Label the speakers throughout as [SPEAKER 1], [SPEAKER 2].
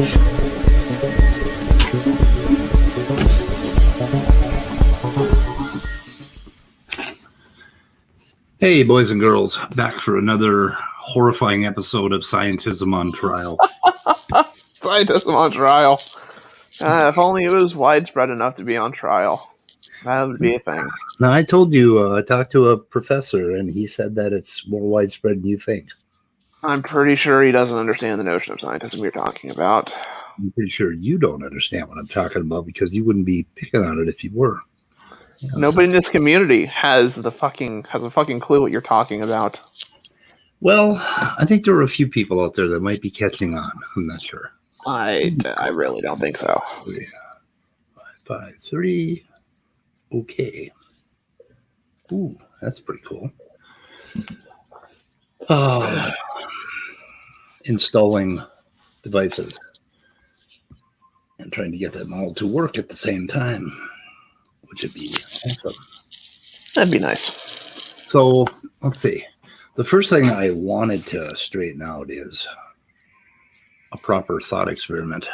[SPEAKER 1] Hey, boys and girls, back for another horrifying episode of Scientism on Trial.
[SPEAKER 2] Scientism on trial. If only it was widespread enough to be on trial. That would be a thing.
[SPEAKER 1] Now, I told you, I talked to a professor, and he said that it's more widespread than you think.
[SPEAKER 2] I'm pretty sure he doesn't understand the notion of scientism you're talking about.
[SPEAKER 1] I'm pretty sure you don't understand what I'm talking about because you wouldn't be picking on it if you were.
[SPEAKER 2] Nobody in this community has a fucking clue what you're talking about.
[SPEAKER 1] Well, I think there are a few people out there that might be catching on. I'm not sure.
[SPEAKER 2] I really don't think so.
[SPEAKER 1] 5, 3. Okay. Ooh, that's pretty cool. Installing devices and trying to get them all to work at the same time, which would be awesome.
[SPEAKER 2] That'd be nice.
[SPEAKER 1] So let's see. The first thing I wanted to straighten out is a proper thought experiment.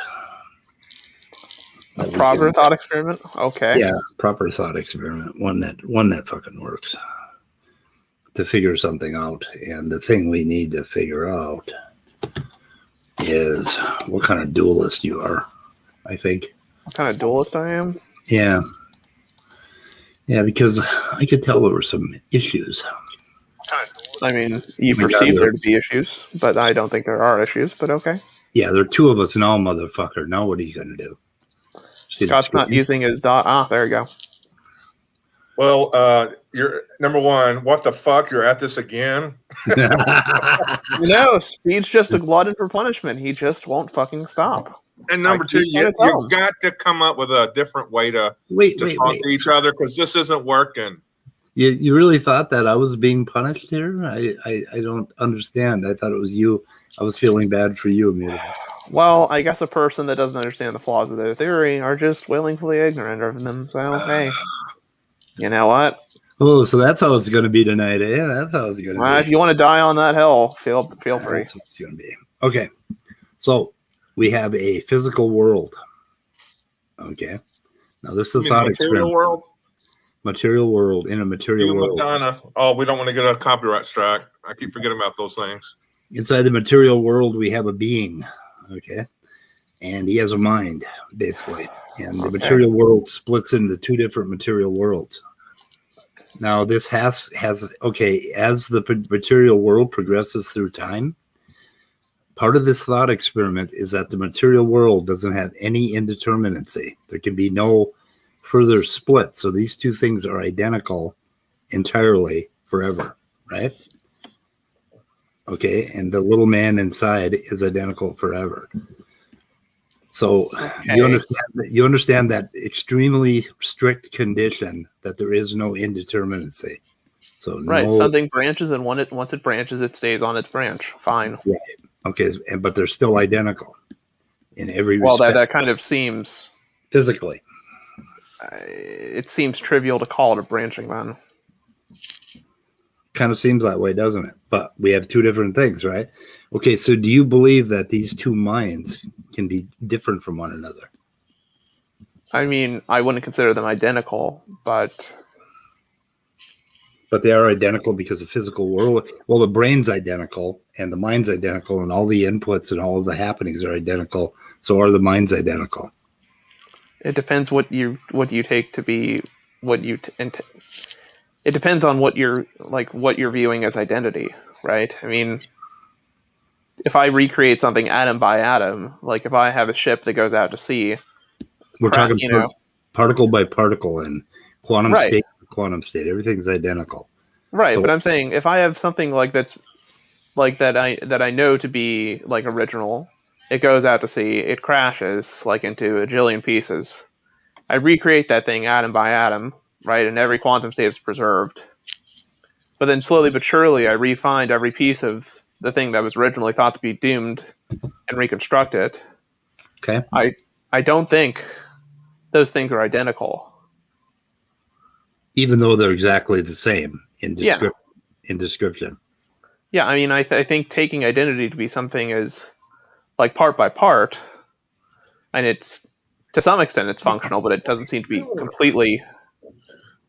[SPEAKER 2] A proper thought experiment? Okay.
[SPEAKER 1] Yeah, proper thought experiment. One that fucking works. To figure something out. And the thing we need to figure out is what kind of dualist you are, I think.
[SPEAKER 2] What kind of dualist I am?
[SPEAKER 1] Yeah. Yeah, because I could tell there were some issues.
[SPEAKER 2] I mean, you perceive there to be issues, but I don't think there are issues, but okay.
[SPEAKER 1] Yeah, there are two of us now, motherfucker. Now what are you going to do?
[SPEAKER 2] Scott's not using his dot. Ah, there you go.
[SPEAKER 3] Well, you're number one. What the fuck? You're at this again?
[SPEAKER 2] No, Speed's just a glutton for punishment. He just won't fucking stop.
[SPEAKER 3] And number two, you got to come up with a different way to talk to each other because this isn't working.
[SPEAKER 1] You really thought that I was being punished here? I don't understand. I thought it was you. I was feeling bad for you, Amelia.
[SPEAKER 2] Well, I guess a person that doesn't understand the flaws of their theory are just willingly ignorant of them. So, hey, you know what?
[SPEAKER 1] Oh, so that's how it's going to be tonight, eh? That's how it's going to be.
[SPEAKER 2] If you want to die on that hill, feel free.
[SPEAKER 1] That's how it's going to be. Okay, so we have a physical world. Okay, now this is a thought experiment.
[SPEAKER 3] World?
[SPEAKER 1] Material world in a material world.
[SPEAKER 3] Madonna. Oh, we don't want to get a copyright strike. I keep forgetting about those things.
[SPEAKER 1] Inside the material world, we have a being. Okay, and he has a mind, basically. And the material world splits into two different material worlds. Now, this has okay, as the material world progresses through time, part of this thought experiment is that the material world doesn't have any indeterminacy. There can be no further split. So these two things are identical entirely forever, right? Okay, and the little man inside is identical forever. So you understand that extremely strict condition that there is no indeterminacy. So
[SPEAKER 2] right, something branches, and once it branches, it stays on its branch. Fine.
[SPEAKER 1] Right. Okay, but they're still identical in every respect.
[SPEAKER 2] Well, that kind of seems
[SPEAKER 1] physically.
[SPEAKER 2] It seems trivial to call it a branching, then.
[SPEAKER 1] Kind of seems that way, doesn't it? But we have two different things, right? Okay, so do you believe that these two minds can be different from one another?
[SPEAKER 2] I mean, I wouldn't consider them identical, but
[SPEAKER 1] they are identical because the physical world, well, the brain's identical and the mind's identical and all the inputs and all of the happenings are identical. So are the minds identical?
[SPEAKER 2] It depends what you take to be what you it depends on what you're viewing as identity, right? I mean, if I recreate something atom by atom, like if I have a ship that goes out to sea,
[SPEAKER 1] we're talking particle by particle and quantum state by quantum state. Everything's identical.
[SPEAKER 2] Right, so, but I'm saying if I have something like that's like that I know to be like original, it goes out to sea, it crashes like into a jillion pieces. I recreate that thing atom by atom, right, and every quantum state is preserved. But then slowly but surely I refind every piece of the thing that was originally thought to be doomed and reconstruct it.
[SPEAKER 1] Okay.
[SPEAKER 2] I don't think those things are identical.
[SPEAKER 1] Even though they're exactly the same in description.
[SPEAKER 2] Yeah, I mean, I think taking identity to be something is like part by part, and it's to some extent it's functional, but it doesn't seem to be completely.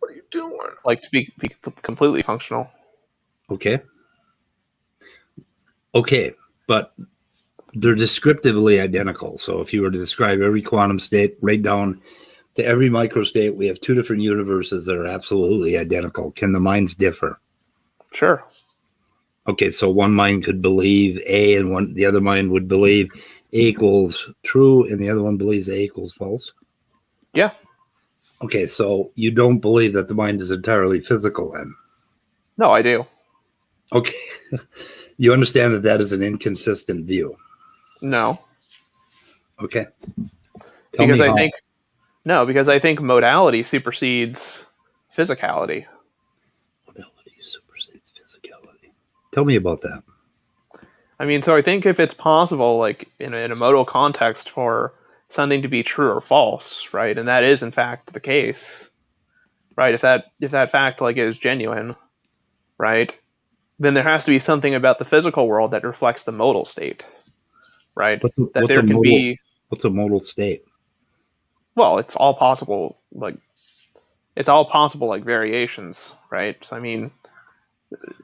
[SPEAKER 3] What are you doing?
[SPEAKER 2] Like to be completely functional.
[SPEAKER 1] Okay. Okay, but they're descriptively identical. So if you were to describe every quantum state right down to every microstate, we have two different universes that are absolutely identical. Can the minds differ?
[SPEAKER 2] Sure.
[SPEAKER 1] Okay, so one mind could believe A, and the other mind would believe A equals true, and the other one believes A equals false.
[SPEAKER 2] Yeah.
[SPEAKER 1] Okay, so you don't believe that the mind is entirely physical, then?
[SPEAKER 2] No, I do.
[SPEAKER 1] Okay, you understand that that is an inconsistent view.
[SPEAKER 2] No.
[SPEAKER 1] Okay.
[SPEAKER 2] Because I think modality supersedes physicality.
[SPEAKER 1] Modality supersedes physicality. Tell me about that.
[SPEAKER 2] I mean, so I think if it's possible, like in a modal context, for something to be true or false, right, and that is in fact the case, right? If that fact like is genuine, right, then there has to be something about the physical world that reflects the modal state, right?
[SPEAKER 1] What's a modal state?
[SPEAKER 2] Well, it's all possible, like variations, right? So I mean,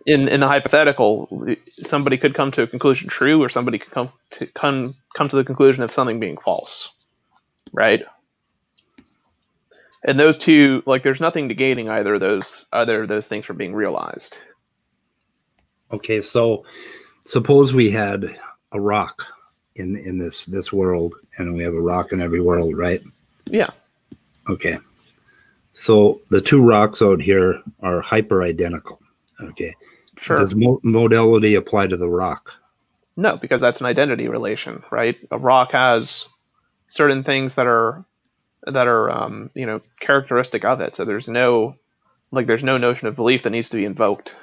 [SPEAKER 2] in the hypothetical, somebody could come to a conclusion true, or somebody could come to the conclusion of something being false, right? And those two, like, there's nothing negating either of those things from being realized.
[SPEAKER 1] Okay, so suppose we had a rock in this world, and we have a rock in every world, right?
[SPEAKER 2] Yeah.
[SPEAKER 1] Okay. So the two rocks out here are hyper identical. Okay.
[SPEAKER 2] Sure.
[SPEAKER 1] Does modality apply to the rock?
[SPEAKER 2] No, because that's an identity relation, right? A rock has certain things that are characteristic of it. So there's no notion of belief that needs to be invoked,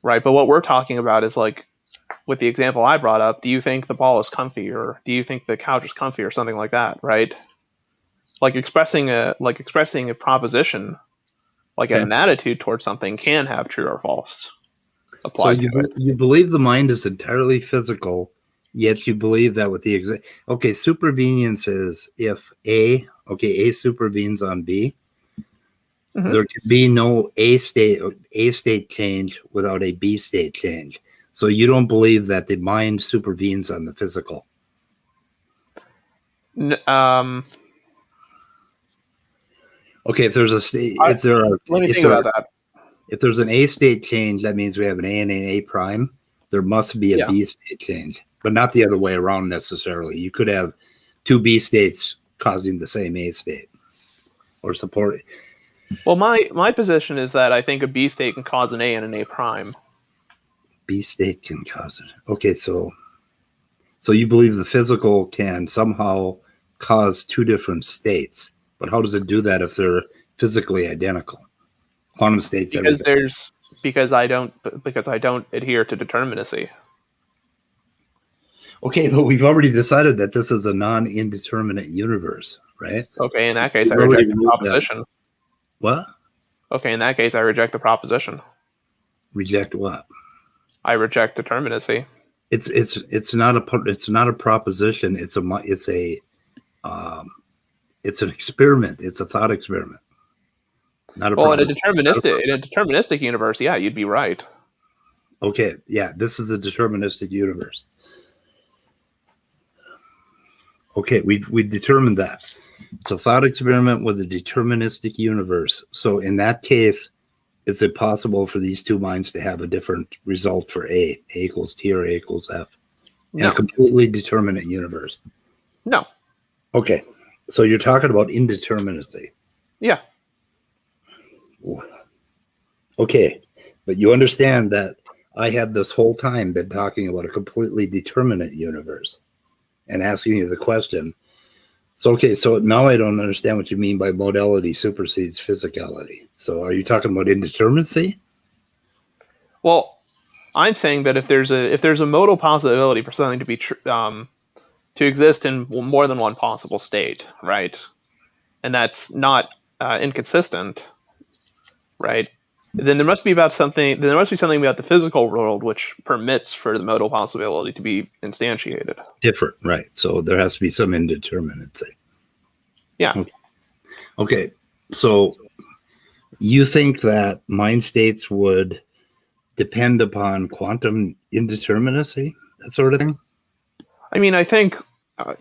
[SPEAKER 2] right? But what we're talking about is, like, with the example I brought up, do you think the ball is comfy, or do you think the couch is comfy, or something like that, right? Like expressing a proposition, like an attitude towards something, can have true or false applied to it.
[SPEAKER 1] You believe the mind is entirely physical, yet you believe that with the supervenience is if A supervenes on B, there can be no A state change without a B state change. So you don't believe that the mind supervenes on the physical. Okay, if there's a state,
[SPEAKER 2] let me think about that.
[SPEAKER 1] If there's an A state change, that means we have an A and an A prime. There must be a B state change, but not the other way around necessarily. You could have two B states causing the same A state or supporting.
[SPEAKER 2] Well, my position is that I think a B state can cause an A and an A prime.
[SPEAKER 1] B state can cause it. Okay, so you believe the physical can somehow cause two different states, but how does it do that if they're physically identical? Quantum states.
[SPEAKER 2] Because I don't adhere to determinacy.
[SPEAKER 1] Okay, but we've already decided that this is a non-indeterminate universe, right?
[SPEAKER 2] Okay, in that case, I reject the proposition.
[SPEAKER 1] What?
[SPEAKER 2] Okay, in that case, I reject the proposition.
[SPEAKER 1] Reject what?
[SPEAKER 2] I reject determinacy.
[SPEAKER 1] It's not a proposition. It's an experiment. It's a thought experiment. Not a
[SPEAKER 2] in a deterministic universe, yeah, you'd be right.
[SPEAKER 1] Okay, yeah, this is a deterministic universe. Okay, we determined that. It's a thought experiment with a deterministic universe. So in that case, is it possible for these two minds to have a different result for A equals T or A equals F? In a completely determinate universe?
[SPEAKER 2] No.
[SPEAKER 1] Okay, so you're talking about indeterminacy.
[SPEAKER 2] Yeah.
[SPEAKER 1] Okay, but you understand that I have this whole time been talking about a completely determinate universe and asking you the question. So, okay, so now I don't understand what you mean by modality supersedes physicality. So are you talking about indeterminacy?
[SPEAKER 2] Well, I'm saying that if there's a modal possibility for something to be to exist in more than one possible state, right? And that's not inconsistent, right? then there must be something about the physical world which permits for the modal possibility to be instantiated.
[SPEAKER 1] Different, right? So there has to be some indeterminacy.
[SPEAKER 2] Yeah.
[SPEAKER 1] Okay. So you think that mind states would depend upon quantum indeterminacy, that sort of thing?
[SPEAKER 2] I mean, I think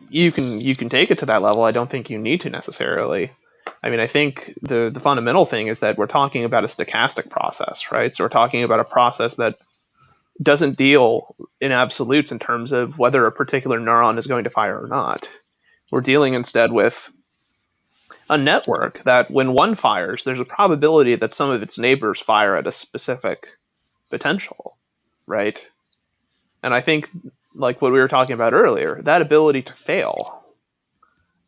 [SPEAKER 2] you can take it to that level. I don't think you need to necessarily. I mean, I think the fundamental thing is that we're talking about a stochastic process, right? So we're talking about a process that doesn't deal in absolutes in terms of whether a particular neuron is going to fire or not. We're dealing instead with a network that when one fires, there's a probability that some of its neighbors fire at a specific potential, right? And I think, like what we were talking about earlier, that ability to fail,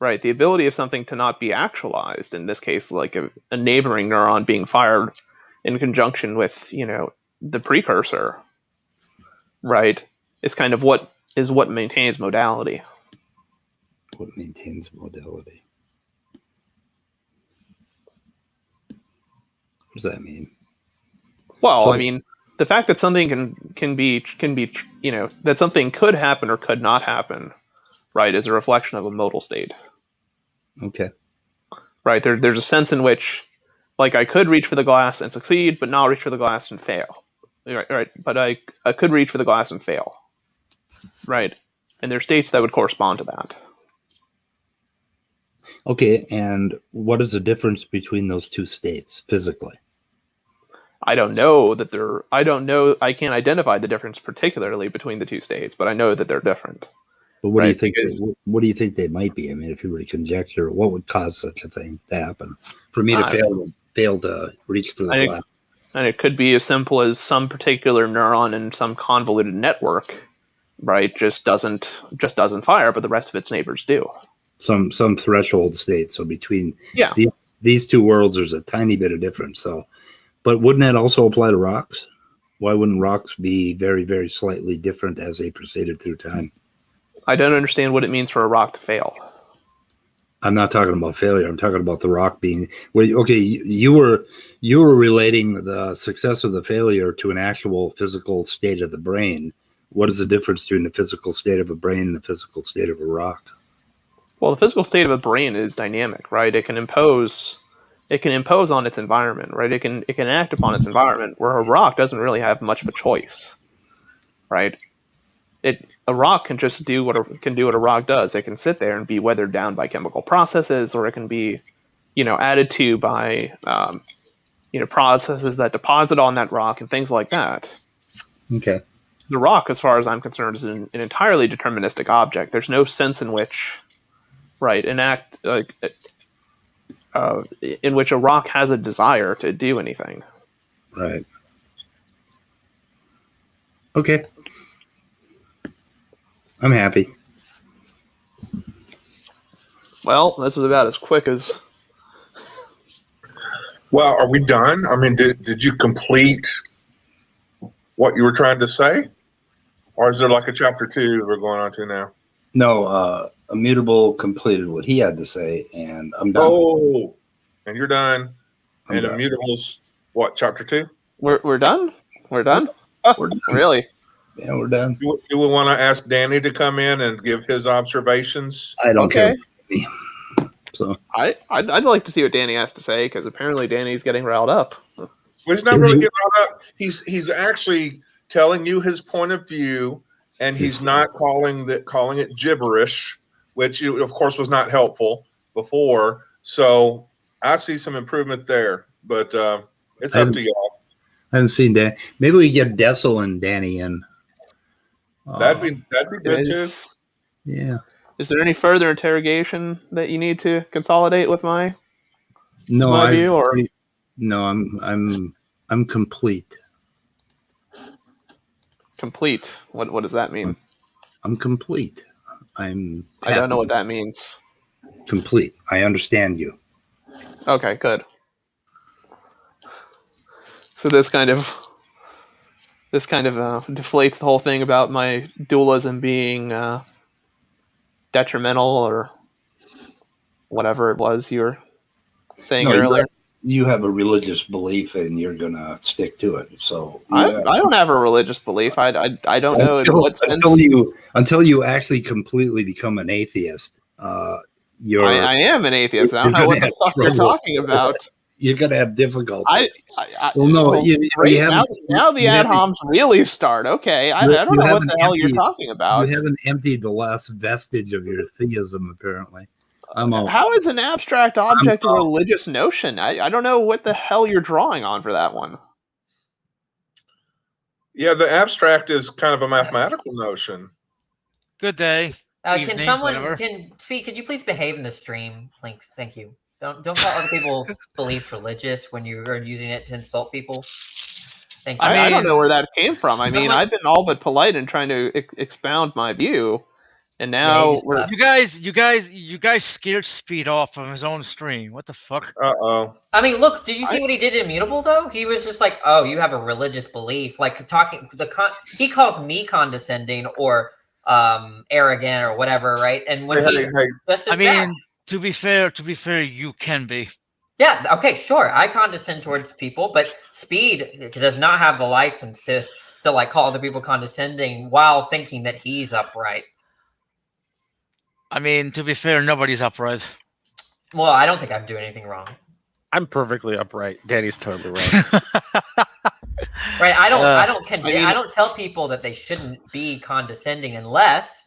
[SPEAKER 2] right? The ability of something to not be actualized, in this case, like a neighboring neuron being fired in conjunction with, the precursor, right, is kind of what maintains modality.
[SPEAKER 1] What maintains modality? What does that mean?
[SPEAKER 2] Well, I mean, the fact that something can be that something could happen or could not happen, right, is a reflection of a modal state.
[SPEAKER 1] Okay.
[SPEAKER 2] Right. There's a sense in which, like, I could reach for the glass and succeed, but not reach for the glass and fail. Right. But I could reach for the glass and fail. Right. And there's states that would correspond to that.
[SPEAKER 1] Okay. And what is the difference between those two states physically?
[SPEAKER 2] I don't know. I can't identify the difference particularly between the two states, but I know that they're different.
[SPEAKER 1] But what do you think? What do you think they might be? I mean, if you were to conjecture, what would cause such a thing to happen? For me to fail to reach for the glass.
[SPEAKER 2] And it could be as simple as some particular neuron in some convoluted network, right, just doesn't fire, but the rest of its neighbors do.
[SPEAKER 1] Some threshold state. So between
[SPEAKER 2] yeah.
[SPEAKER 1] these two worlds, there's a tiny bit of difference. So, but wouldn't that also apply to rocks? Why wouldn't rocks be very, very slightly different as they proceeded through time?
[SPEAKER 2] I don't understand what it means for a rock to fail.
[SPEAKER 1] I'm not talking about failure. I'm talking about the rock being. Okay, you were relating the success of the failure to an actual physical state of the brain. What is the difference between the physical state of a brain and the physical state of a rock?
[SPEAKER 2] Well, the physical state of a brain is dynamic, right? It can impose on its environment, right? It can act upon its environment, where a rock doesn't really have much of a choice, right? A rock can just do what a rock does. It can sit there and be weathered down by chemical processes, or it can be, added to by, processes that deposit on that rock and things like that.
[SPEAKER 1] Okay.
[SPEAKER 2] The rock, as far as I'm concerned, is an entirely deterministic object. There's no sense in which, right, in which a rock has a desire to do anything.
[SPEAKER 1] Right. Okay. I'm happy.
[SPEAKER 2] Well, this is about as quick as.
[SPEAKER 3] Well, are we done? I mean, did you complete what you were trying to say? Or is there like a chapter 2 we're going on to now?
[SPEAKER 1] No, Immutable completed what he had to say, and I'm done.
[SPEAKER 3] Oh, and you're done. And Immutable's what, chapter 2?
[SPEAKER 2] We're done? We're done?
[SPEAKER 1] We're done.
[SPEAKER 2] Really?
[SPEAKER 1] Yeah, we're done.
[SPEAKER 3] You would want to ask Danny to come in and give his observations?
[SPEAKER 1] I don't care. So
[SPEAKER 2] I'd like to see what Danny has to say, because apparently Danny's getting riled up.
[SPEAKER 3] Well, he's not really getting riled up. He's actually telling you his point of view, and he's not calling it gibberish, which of course was not helpful before. So I see some improvement there, but it's up to y'all.
[SPEAKER 1] I haven't seen Dan. Maybe we get Dessel and Danny in.
[SPEAKER 3] That'd be good too.
[SPEAKER 1] Yeah.
[SPEAKER 2] Is there any further interrogation that you need to consolidate with my view? Or
[SPEAKER 1] no, I'm complete.
[SPEAKER 2] Complete. What does that mean?
[SPEAKER 1] I'm complete.
[SPEAKER 2] I don't know what that means.
[SPEAKER 1] Complete. I understand you.
[SPEAKER 2] Okay, good. So this kind of deflates the whole thing about my dualism being detrimental, or whatever it was you were saying earlier.
[SPEAKER 1] you have a religious belief and you're gonna stick to it. So
[SPEAKER 2] I don't have a religious belief. I don't know in what sense.
[SPEAKER 1] Until you actually completely become an atheist, you're
[SPEAKER 2] I am an atheist. I don't
[SPEAKER 1] you're
[SPEAKER 2] know what
[SPEAKER 1] gonna
[SPEAKER 2] the fuck
[SPEAKER 1] have
[SPEAKER 2] you're
[SPEAKER 1] trouble.
[SPEAKER 2] talking about.
[SPEAKER 1] You're gonna have difficulties.
[SPEAKER 2] Well,
[SPEAKER 1] no,
[SPEAKER 2] great. Now the ad homs really start. Okay, I don't know what the hell you're talking about.
[SPEAKER 1] You haven't emptied the last vestige of your theism, apparently.
[SPEAKER 2] How is an abstract object a religious notion? I don't know what the hell you're drawing on for that one.
[SPEAKER 3] Yeah, the abstract is kind of a mathematical notion.
[SPEAKER 4] Good day.
[SPEAKER 5] Can someone speak? Could you please behave in the stream, Links? Thank you. Don't call other people's beliefs religious when you're using it to insult people. Thank you.
[SPEAKER 2] I don't know where that came from. I mean, I've been all but polite in trying to expound my view, and now
[SPEAKER 4] you guys scared Speed off from his own stream. What the fuck?
[SPEAKER 3] Uh-oh.
[SPEAKER 5] I mean, look, did you see what he did to Immutable though? He was just like, "Oh, you have a religious belief," like talking he calls me condescending or arrogant or whatever, right? And when he's just as bad.
[SPEAKER 4] To be fair, you can be.
[SPEAKER 5] Yeah, okay, sure. I condescend towards people, but Speed does not have the license to like call other people condescending while thinking that he's upright.
[SPEAKER 4] I mean, to be fair, nobody's upright.
[SPEAKER 5] Well, I don't think I'm doing anything wrong.
[SPEAKER 6] I'm perfectly upright. Danny's totally right.
[SPEAKER 5] Right, I don't tell people that they shouldn't be condescending unless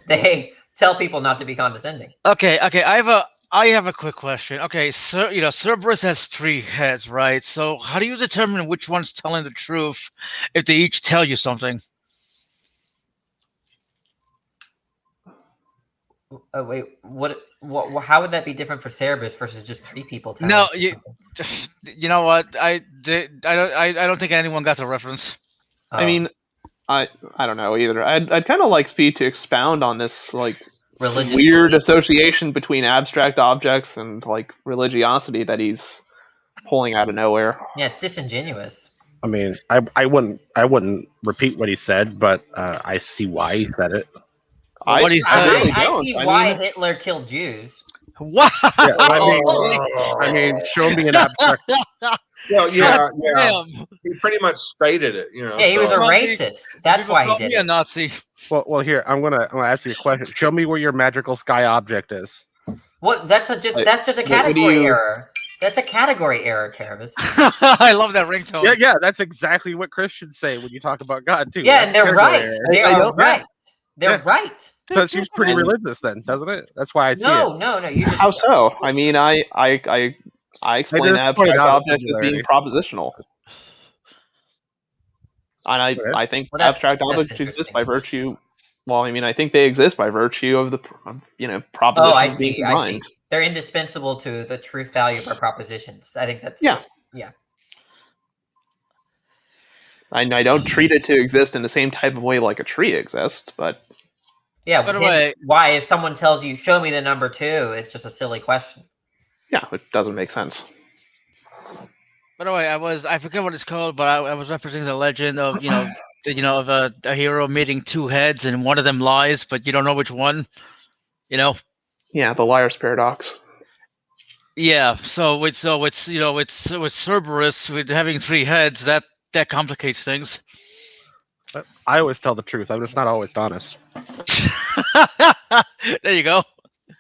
[SPEAKER 5] they tell people not to be condescending.
[SPEAKER 4] Okay. I have a quick question. Okay, so Cerberus has 3 heads, right? So how do you determine which one's telling the truth if they each tell you something?
[SPEAKER 5] Wait, what? How would that be different for Cerberus versus just 3 people telling?
[SPEAKER 4] No, you know what? I don't think anyone got the reference.
[SPEAKER 2] I mean, I don't know either. I'd kind of like Speed to expound on this like
[SPEAKER 5] religious
[SPEAKER 2] weird association between abstract objects and like religiosity that he's pulling out of nowhere.
[SPEAKER 5] Yeah, it's disingenuous.
[SPEAKER 6] I mean, I wouldn't repeat what he said, but I see why he said it.
[SPEAKER 5] I see why Hitler killed Jews.
[SPEAKER 4] What?
[SPEAKER 6] Yeah, I mean, show me an abstract.
[SPEAKER 3] Well, yeah. He pretty much stated it,
[SPEAKER 5] Yeah, he was a racist. That's why he did it.
[SPEAKER 4] A Nazi.
[SPEAKER 6] Well, here I'm gonna ask you a question. Show me where your magical sky object is.
[SPEAKER 5] What? That's just a category error. That's a category error, Caravis.
[SPEAKER 4] I love that ringtone.
[SPEAKER 6] Yeah, that's exactly what Christians say when you talk about God too.
[SPEAKER 5] Yeah, and they're right. They are right. They're right.
[SPEAKER 6] So it seems pretty religious, then, doesn't it? That's why I see it.
[SPEAKER 5] No. You just
[SPEAKER 2] How so? I mean, I explain abstract objects as being propositional, and I think abstract objects exist by virtue. Well, I mean, I think they exist by virtue of the propositions.
[SPEAKER 5] Oh, I
[SPEAKER 2] being
[SPEAKER 5] see.
[SPEAKER 2] combined.
[SPEAKER 5] I see. They're indispensable to the truth value of our propositions. I think that's
[SPEAKER 2] yeah. I don't treat it to exist in the same type of way like a tree exists, but
[SPEAKER 5] yeah. Why, if someone tells you, "Show me the number 2," it's just a silly question.
[SPEAKER 2] Yeah, it doesn't make sense.
[SPEAKER 4] By the way, I forget what it's called, but I was referencing the legend of of a hero meeting 2 heads and one of them lies, but you don't know which one.
[SPEAKER 2] Yeah, the liar's paradox.
[SPEAKER 4] Yeah, so it's with Cerberus with having 3 heads that complicates things.
[SPEAKER 6] I always tell the truth. I'm just not always honest.
[SPEAKER 4] There you go.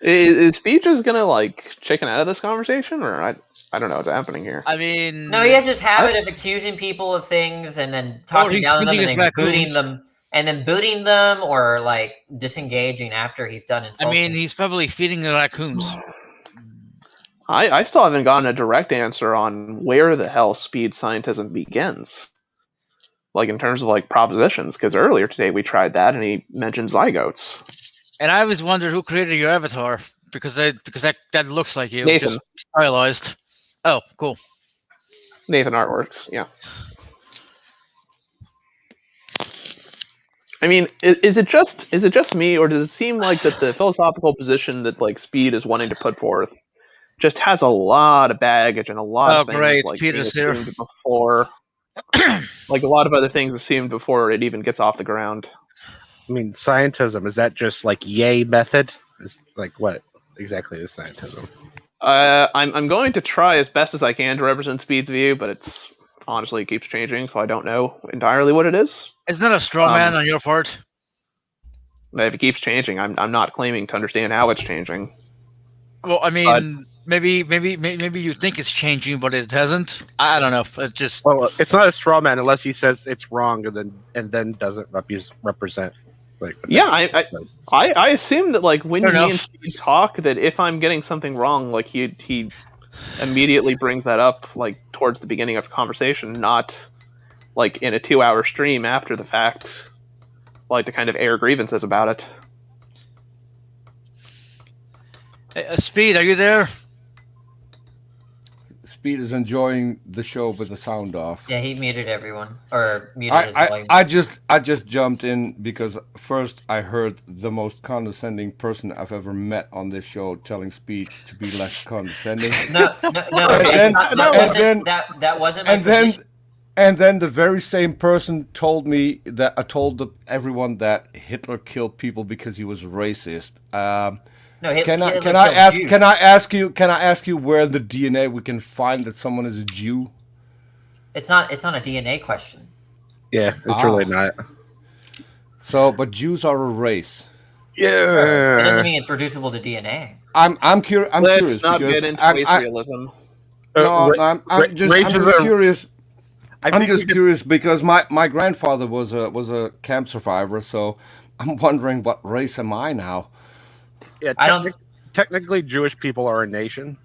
[SPEAKER 2] Is Speed just gonna like chicken out of this conversation, or I don't know what's happening here.
[SPEAKER 4] I mean,
[SPEAKER 5] no, he has this habit of accusing people of things and then talking down to them and then booting them, or like disengaging after he's done insulting.
[SPEAKER 4] I mean, he's probably feeding the raccoons.
[SPEAKER 2] I still haven't gotten a direct answer on where the hell Speed Scientism begins. Like in terms of like propositions, because earlier today we tried that and he mentioned zygotes.
[SPEAKER 4] And I always wondered who created your avatar, because that looks like you.
[SPEAKER 2] Nathan.
[SPEAKER 4] Just stylized. Oh, cool.
[SPEAKER 2] Nathan Artworks, yeah. I mean, is it just me, or does it seem like that the philosophical position that like Speed is wanting to put forth just has a lot of baggage and a lot of things like being assumed before, like a lot of other things assumed before it even gets off the ground?
[SPEAKER 6] I mean, scientism, is that just like yay method? Is like what exactly is scientism?
[SPEAKER 2] I'm going to try as best as I can to represent Speed's view, but it's honestly it keeps changing, so I don't know entirely what it is.
[SPEAKER 4] It's not a straw man on your part.
[SPEAKER 2] If it keeps changing, I'm not claiming to understand how it's changing.
[SPEAKER 4] Well, I mean, maybe you think it's changing, but it hasn't. I don't know. It just
[SPEAKER 6] Well, it's not a straw man unless he says it's wrong and then doesn't represent. Like,
[SPEAKER 2] Yeah, I assume that like when
[SPEAKER 4] Fair
[SPEAKER 2] me
[SPEAKER 4] enough.
[SPEAKER 2] and Speed talk, that if I'm getting something wrong, like he immediately brings that up like towards the beginning of the conversation, not like in a 2-hour stream after the fact, like to kind of air grievances about it.
[SPEAKER 4] Hey, Speed, are you there?
[SPEAKER 7] Speed is enjoying the show with the sound off.
[SPEAKER 5] Yeah, he muted everyone or muted his volume.
[SPEAKER 7] I just jumped in because first I heard the most condescending person I've ever met on this show telling Speed to be less condescending.
[SPEAKER 5] No. That wasn't my position.
[SPEAKER 7] And then the very same person told me that everyone that Hitler killed people because he was racist.
[SPEAKER 5] No,
[SPEAKER 7] Can I
[SPEAKER 5] Hitler
[SPEAKER 7] ask?
[SPEAKER 5] killed
[SPEAKER 7] Can I ask you where the DNA we can find that someone is a Jew?
[SPEAKER 5] It's not a DNA question.
[SPEAKER 6] Yeah, it's really not.
[SPEAKER 7] So, but Jews are a race.
[SPEAKER 5] It
[SPEAKER 6] Yeah.
[SPEAKER 5] doesn't mean it's reducible to DNA.
[SPEAKER 7] I'm curious.
[SPEAKER 2] Let's not
[SPEAKER 7] because
[SPEAKER 2] get into
[SPEAKER 7] I'm
[SPEAKER 2] race-realism.
[SPEAKER 7] I'm just curious. I'm just
[SPEAKER 6] think
[SPEAKER 7] curious because my grandfather was a camp survivor, so I'm wondering what race am I now?
[SPEAKER 6] Yeah,
[SPEAKER 5] I don't-
[SPEAKER 6] technically Jewish people are a nation,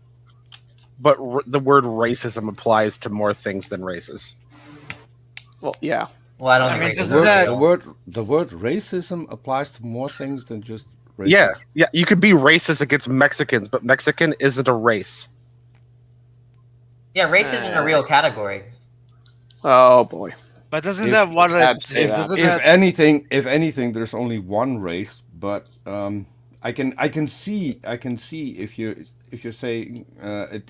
[SPEAKER 6] but the word racism applies to more things than races.
[SPEAKER 2] Well, yeah.
[SPEAKER 5] Well, I don't
[SPEAKER 4] I mean,
[SPEAKER 5] think
[SPEAKER 4] doesn't
[SPEAKER 5] racism.
[SPEAKER 4] that-
[SPEAKER 7] The word racism applies to more things than just racist.
[SPEAKER 6] Yeah, you could be racist against Mexicans, but Mexican isn't a race.
[SPEAKER 5] Yeah, race isn't a real category.
[SPEAKER 2] Oh boy.
[SPEAKER 4] But doesn't
[SPEAKER 7] If-
[SPEAKER 4] that what
[SPEAKER 2] I'd
[SPEAKER 4] it?
[SPEAKER 2] say that.
[SPEAKER 4] Doesn't
[SPEAKER 7] If
[SPEAKER 4] that?
[SPEAKER 7] anything, there's only one race, but I can see if you're saying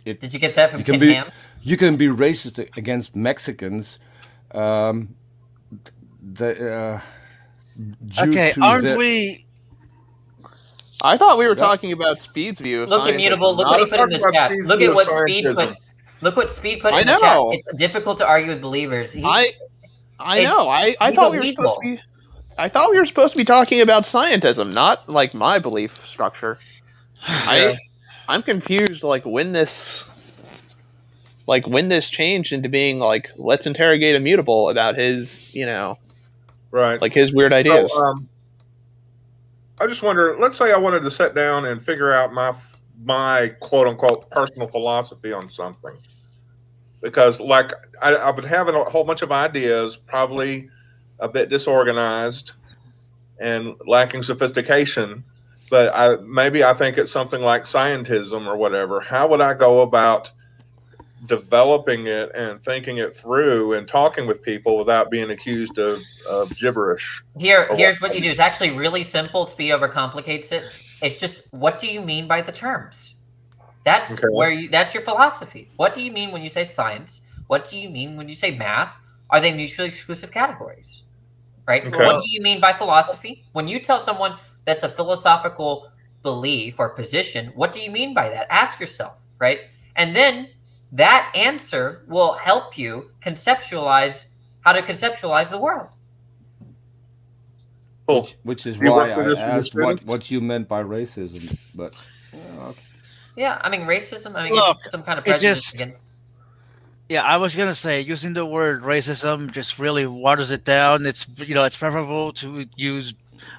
[SPEAKER 7] it
[SPEAKER 5] Did you get that from
[SPEAKER 7] you can
[SPEAKER 5] Ken
[SPEAKER 7] be
[SPEAKER 5] Ham?
[SPEAKER 7] you can be racist against Mexicans.
[SPEAKER 4] Okay, aren't we?
[SPEAKER 2] I thought we were talking about Speed's view of
[SPEAKER 5] Look at
[SPEAKER 2] scientism,
[SPEAKER 5] Mutable. Look
[SPEAKER 2] not-
[SPEAKER 5] what he put in the
[SPEAKER 3] talking about
[SPEAKER 5] chat.
[SPEAKER 3] Speed's
[SPEAKER 5] Look
[SPEAKER 3] view
[SPEAKER 5] at
[SPEAKER 3] of
[SPEAKER 5] what Speed put.
[SPEAKER 3] scientism.
[SPEAKER 5] Look what Speed put
[SPEAKER 2] I
[SPEAKER 5] in the chat.
[SPEAKER 2] know.
[SPEAKER 5] It's difficult to argue with believers.
[SPEAKER 2] I
[SPEAKER 5] It's-
[SPEAKER 2] know. I
[SPEAKER 5] he's
[SPEAKER 2] thought
[SPEAKER 5] a
[SPEAKER 2] we were
[SPEAKER 5] weasel.
[SPEAKER 2] supposed to be. I thought we were supposed to be talking about scientism, not like my belief structure. I'm confused. Like when this changed into being like let's interrogate Immutable about his,
[SPEAKER 3] Right.
[SPEAKER 2] like his weird ideas.
[SPEAKER 3] So, I just wonder. Let's say I wanted to sit down and figure out my quote unquote personal philosophy on something, because like I've been having a whole bunch of ideas, probably a bit disorganized and lacking sophistication. But I think it's something like scientism or whatever. How would I go about developing it and thinking it through and talking with people without being accused of gibberish?
[SPEAKER 5] Here's what you do. It's actually really simple. Speed overcomplicates it. It's just, what do you mean by the terms? That's
[SPEAKER 3] Okay.
[SPEAKER 5] that's your philosophy. What do you mean when you say science? What do you mean when you say math? Are they mutually exclusive categories? Right?
[SPEAKER 3] Okay.
[SPEAKER 5] What do you mean by philosophy? When you tell someone that's a philosophical belief or position, what do you mean by that? Ask yourself, right? And then that answer will help you conceptualize how to conceptualize the world.
[SPEAKER 3] Cool.
[SPEAKER 7] which is
[SPEAKER 3] You
[SPEAKER 7] why
[SPEAKER 3] work for
[SPEAKER 7] I
[SPEAKER 3] this
[SPEAKER 7] asked
[SPEAKER 3] student?
[SPEAKER 7] what you meant by racism. But okay.
[SPEAKER 5] Yeah, I mean racism. I mean
[SPEAKER 4] Look,
[SPEAKER 5] it's some kind of
[SPEAKER 4] it
[SPEAKER 5] prejudice
[SPEAKER 4] just-
[SPEAKER 5] against.
[SPEAKER 4] Yeah, I was gonna say using the word racism just really waters it down. It's it's preferable to use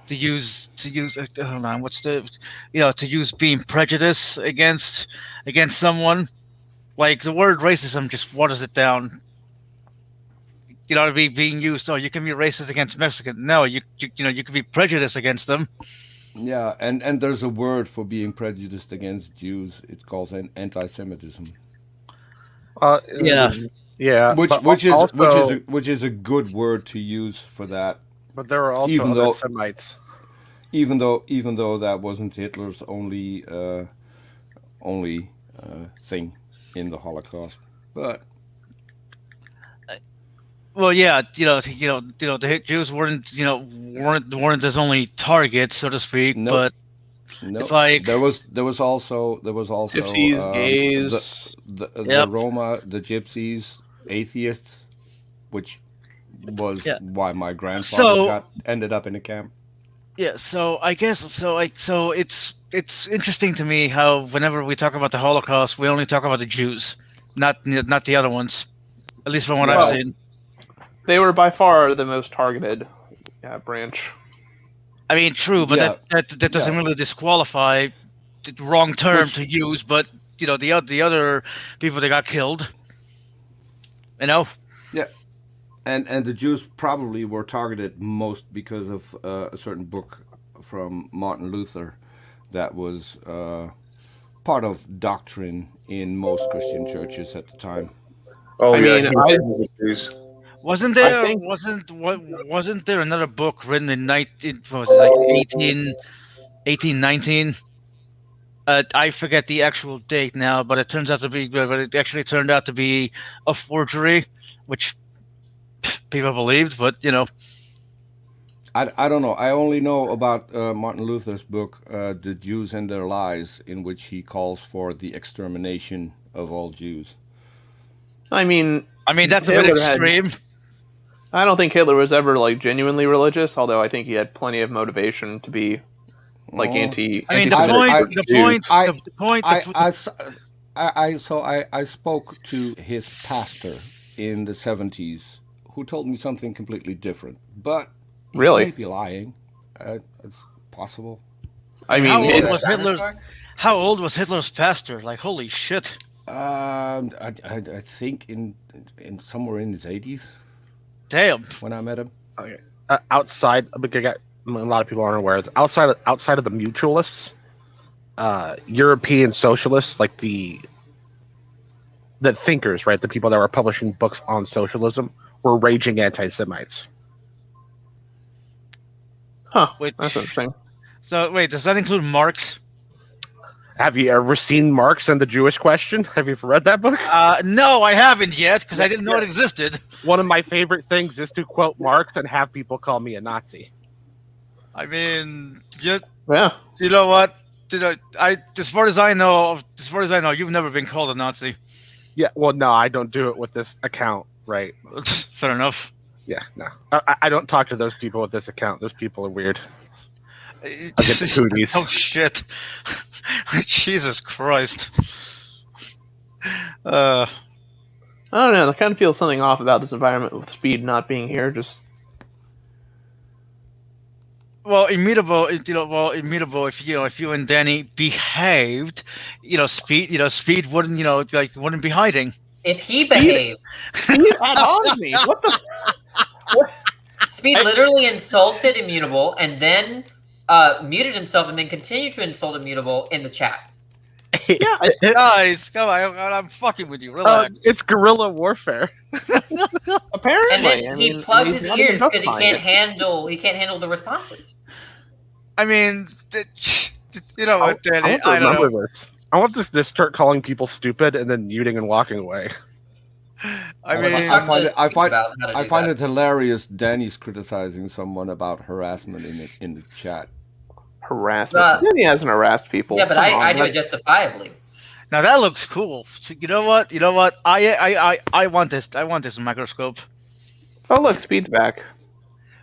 [SPEAKER 4] hold on, what's the to use being prejudiced against someone. Like the word racism just waters it down. To be being used. Oh, you can be racist against Mexican. No, you can be prejudiced against them.
[SPEAKER 7] Yeah, and there's a word for being prejudiced against Jews. It's called anti-Semitism,
[SPEAKER 6] Yeah,
[SPEAKER 7] which
[SPEAKER 6] but
[SPEAKER 7] which is a good word to use for that.
[SPEAKER 6] but there are also
[SPEAKER 7] even
[SPEAKER 6] other
[SPEAKER 7] though-
[SPEAKER 6] Semites.
[SPEAKER 7] Even though that wasn't Hitler's only thing in the Holocaust, but
[SPEAKER 4] Well, yeah, the Jews weren't his only target, so to speak.
[SPEAKER 7] Nope.
[SPEAKER 4] But
[SPEAKER 7] No,
[SPEAKER 4] It's like
[SPEAKER 7] there was also
[SPEAKER 2] Gypsies, gays.
[SPEAKER 7] the Roma, the Gypsies, atheists, which was
[SPEAKER 4] Yeah.
[SPEAKER 7] why my grandfather
[SPEAKER 4] So
[SPEAKER 7] ended up in a camp.
[SPEAKER 4] yeah, so I guess so it's interesting to me how whenever we talk about the Holocaust, we only talk about the Jews, not the other ones. At least from what I've
[SPEAKER 2] Well,
[SPEAKER 4] seen.
[SPEAKER 2] They were by far the most targeted branch.
[SPEAKER 4] I mean, true, but
[SPEAKER 7] Yeah.
[SPEAKER 4] that doesn't really disqualify the wrong term to use. But the other people that got killed,
[SPEAKER 7] Yeah, and the Jews probably were targeted most because of a certain book from Martin Luther that was part of doctrine in most Christian churches at the time.
[SPEAKER 3] Oh
[SPEAKER 2] I
[SPEAKER 3] yeah,
[SPEAKER 2] mean,
[SPEAKER 4] wasn't
[SPEAKER 2] I
[SPEAKER 4] there
[SPEAKER 2] think-
[SPEAKER 4] wasn't there another book written in 1819? I forget the actual date now, but it actually turned out to be a forgery, which people believed, but
[SPEAKER 7] I don't know. I only know about Martin Luther's book, The Jews and Their Lies, in which he calls for the extermination of all Jews.
[SPEAKER 2] I mean,
[SPEAKER 4] that's a bit
[SPEAKER 2] Hitler had-
[SPEAKER 4] extreme.
[SPEAKER 2] I don't think Hitler was ever like genuinely religious, although I think he had plenty of motivation to be like anti.
[SPEAKER 4] I mean, the point.
[SPEAKER 7] I spoke to his pastor in the 70s, who told me something completely different. But
[SPEAKER 2] Really?
[SPEAKER 7] he may be lying. It's possible.
[SPEAKER 2] I mean,
[SPEAKER 4] How old
[SPEAKER 2] it's-
[SPEAKER 4] was Hitler? How old was Hitler's pastor? Like, holy shit!
[SPEAKER 7] I think in somewhere in his 80s
[SPEAKER 4] Damn.
[SPEAKER 7] when I met him.
[SPEAKER 6] Outside, a lot of people aren't aware. It's outside of the mutualists, European socialists, like the thinkers, right? The people that were publishing books on socialism were raging anti-Semites.
[SPEAKER 2] Huh.
[SPEAKER 4] Which-
[SPEAKER 2] That's interesting.
[SPEAKER 4] So wait, does that include Marx?
[SPEAKER 6] Have you ever seen Marx and the Jewish Question? Have you ever read that book?
[SPEAKER 4] No, I haven't yet because I didn't know it existed.
[SPEAKER 6] One of my favorite things is to quote Marx and have people call me a Nazi.
[SPEAKER 4] I mean,
[SPEAKER 2] Yeah.
[SPEAKER 4] you know what? As far as I know, you've never been called a Nazi.
[SPEAKER 6] Yeah, well, no, I don't do it with this account, right?
[SPEAKER 4] Fair enough.
[SPEAKER 6] Yeah, no. I don't talk to those people with this account. Those people are weird. I'll get the cooties.
[SPEAKER 4] Oh shit! Jesus Christ!
[SPEAKER 2] I don't know. I kind of feel something off about this environment with Speed not being here. Just
[SPEAKER 4] Well, immutable. Immutable. If you and Danny behaved, Speed wouldn't, wouldn't be hiding.
[SPEAKER 5] If he behaved,
[SPEAKER 2] Speed had on me. What the?
[SPEAKER 5] Speed literally insulted Immutable and then muted himself and then continued to insult Immutable in the chat.
[SPEAKER 2] Yeah.
[SPEAKER 4] Guys, come on! I'm fucking with you. Relax.
[SPEAKER 6] It's guerrilla warfare.
[SPEAKER 2] Apparently,
[SPEAKER 5] And then he plugs his
[SPEAKER 2] he's not even
[SPEAKER 5] ears because he
[SPEAKER 2] justifying
[SPEAKER 5] can't handle the responses.
[SPEAKER 4] I mean, you know what, Danny?
[SPEAKER 6] I
[SPEAKER 4] I don't know.
[SPEAKER 6] remember this. I want this to start calling people stupid and then muting and walking away.
[SPEAKER 4] I
[SPEAKER 5] Let's
[SPEAKER 4] mean,
[SPEAKER 5] talk to
[SPEAKER 7] I
[SPEAKER 5] Speed
[SPEAKER 7] find
[SPEAKER 5] about how to
[SPEAKER 7] I
[SPEAKER 5] do
[SPEAKER 7] find
[SPEAKER 5] that.
[SPEAKER 7] it hilarious. Danny's criticizing someone about harassment in the chat.
[SPEAKER 2] harassment. Danny hasn't harassed people.
[SPEAKER 5] Yeah, but
[SPEAKER 2] Come on,
[SPEAKER 5] I do it
[SPEAKER 2] like-
[SPEAKER 5] justifiably.
[SPEAKER 4] now that looks cool. So you know what? I want this. I want this microscope.
[SPEAKER 2] Oh, look, Speed's back.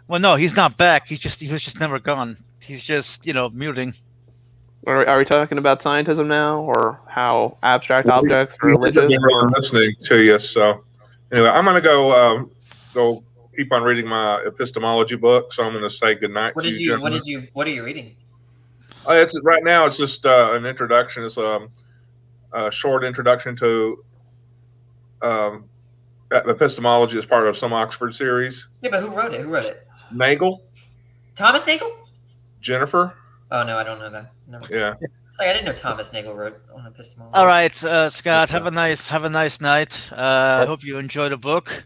[SPEAKER 4] Well, no, he's not back. He was just never gone. He's just muting.
[SPEAKER 2] Are we talking about scientism now, or how abstract objects are
[SPEAKER 3] We
[SPEAKER 2] religious?
[SPEAKER 3] haven't been really listening to you. So anyway, I'm going to go keep on reading my epistemology book. So I'm going to say goodnight
[SPEAKER 5] What
[SPEAKER 3] to
[SPEAKER 5] did
[SPEAKER 3] you.
[SPEAKER 5] you? What are you reading?
[SPEAKER 3] It's right now. It's just an introduction. It's a short introduction to epistemology as part of some Oxford series.
[SPEAKER 5] Yeah, but who wrote it? Who wrote it?
[SPEAKER 3] Nagel,
[SPEAKER 5] Thomas Nagel?
[SPEAKER 3] Jennifer.
[SPEAKER 5] Oh no, I don't know that. Never.
[SPEAKER 3] Yeah.
[SPEAKER 5] It's like I didn't know Thomas Nagel wrote on epistemology.
[SPEAKER 4] All right, Scott. Have a nice night. I hope you enjoy the book.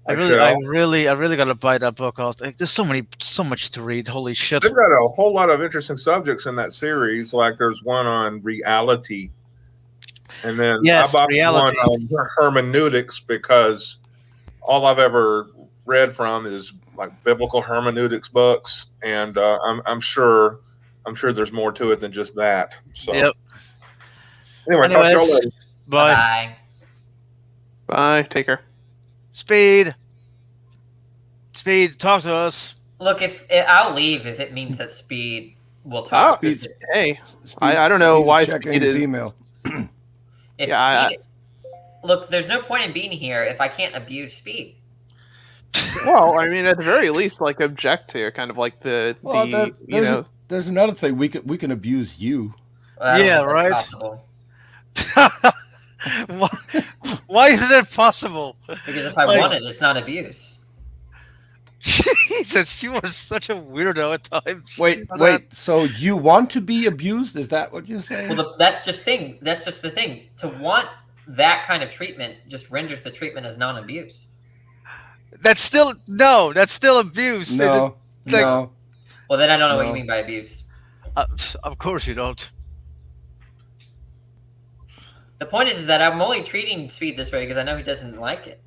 [SPEAKER 4] I really gotta buy that book out. There's so much to read. Holy shit!
[SPEAKER 3] They've got a whole lot of interesting subjects in that series. Like there's one on reality, and then
[SPEAKER 4] Yes,
[SPEAKER 3] I bought
[SPEAKER 4] reality.
[SPEAKER 3] one on hermeneutics because all I've ever read from is like biblical hermeneutics books, and I'm sure I'm sure there's more to it than just that. So
[SPEAKER 4] Yep.
[SPEAKER 3] anyway, talk to y'all
[SPEAKER 4] Anyways.
[SPEAKER 3] later.
[SPEAKER 4] Bye.
[SPEAKER 5] Bye.
[SPEAKER 2] Bye. Take care.
[SPEAKER 4] Speed, talk to us.
[SPEAKER 5] Look, I'll leave if it means that Speed will talk.
[SPEAKER 2] Oh,
[SPEAKER 7] Speed's-
[SPEAKER 2] hey. I don't know
[SPEAKER 7] Speed's
[SPEAKER 2] why
[SPEAKER 7] checking
[SPEAKER 2] Speed
[SPEAKER 7] his
[SPEAKER 2] is.
[SPEAKER 7] email.
[SPEAKER 5] If
[SPEAKER 2] Yeah,
[SPEAKER 5] Speed, look, there's no point in being here if I can't abuse Speed.
[SPEAKER 2] Well, I mean, at the very least, like object to kind of like the
[SPEAKER 7] Well,
[SPEAKER 2] you know.
[SPEAKER 7] there's another thing we can abuse you.
[SPEAKER 5] Well, I don't
[SPEAKER 4] Yeah,
[SPEAKER 5] think that's
[SPEAKER 4] right.
[SPEAKER 5] possible.
[SPEAKER 4] Why isn't it possible?
[SPEAKER 5] Because if I
[SPEAKER 4] Like-
[SPEAKER 5] want it, it's not abuse.
[SPEAKER 4] Jesus, you are such a weirdo at times.
[SPEAKER 7] Wait. So you want to be abused? Is that what you're saying?
[SPEAKER 5] Well, that's just the thing. To want that kind of treatment just renders the treatment as non-abuse.
[SPEAKER 4] That's still abuse.
[SPEAKER 7] no.
[SPEAKER 4] like-
[SPEAKER 7] No.
[SPEAKER 5] Well, then I don't know what
[SPEAKER 7] No.
[SPEAKER 5] you mean by abuse.
[SPEAKER 4] Of course you don't.
[SPEAKER 5] The point is that I'm only treating Speed this way because I know he doesn't like it.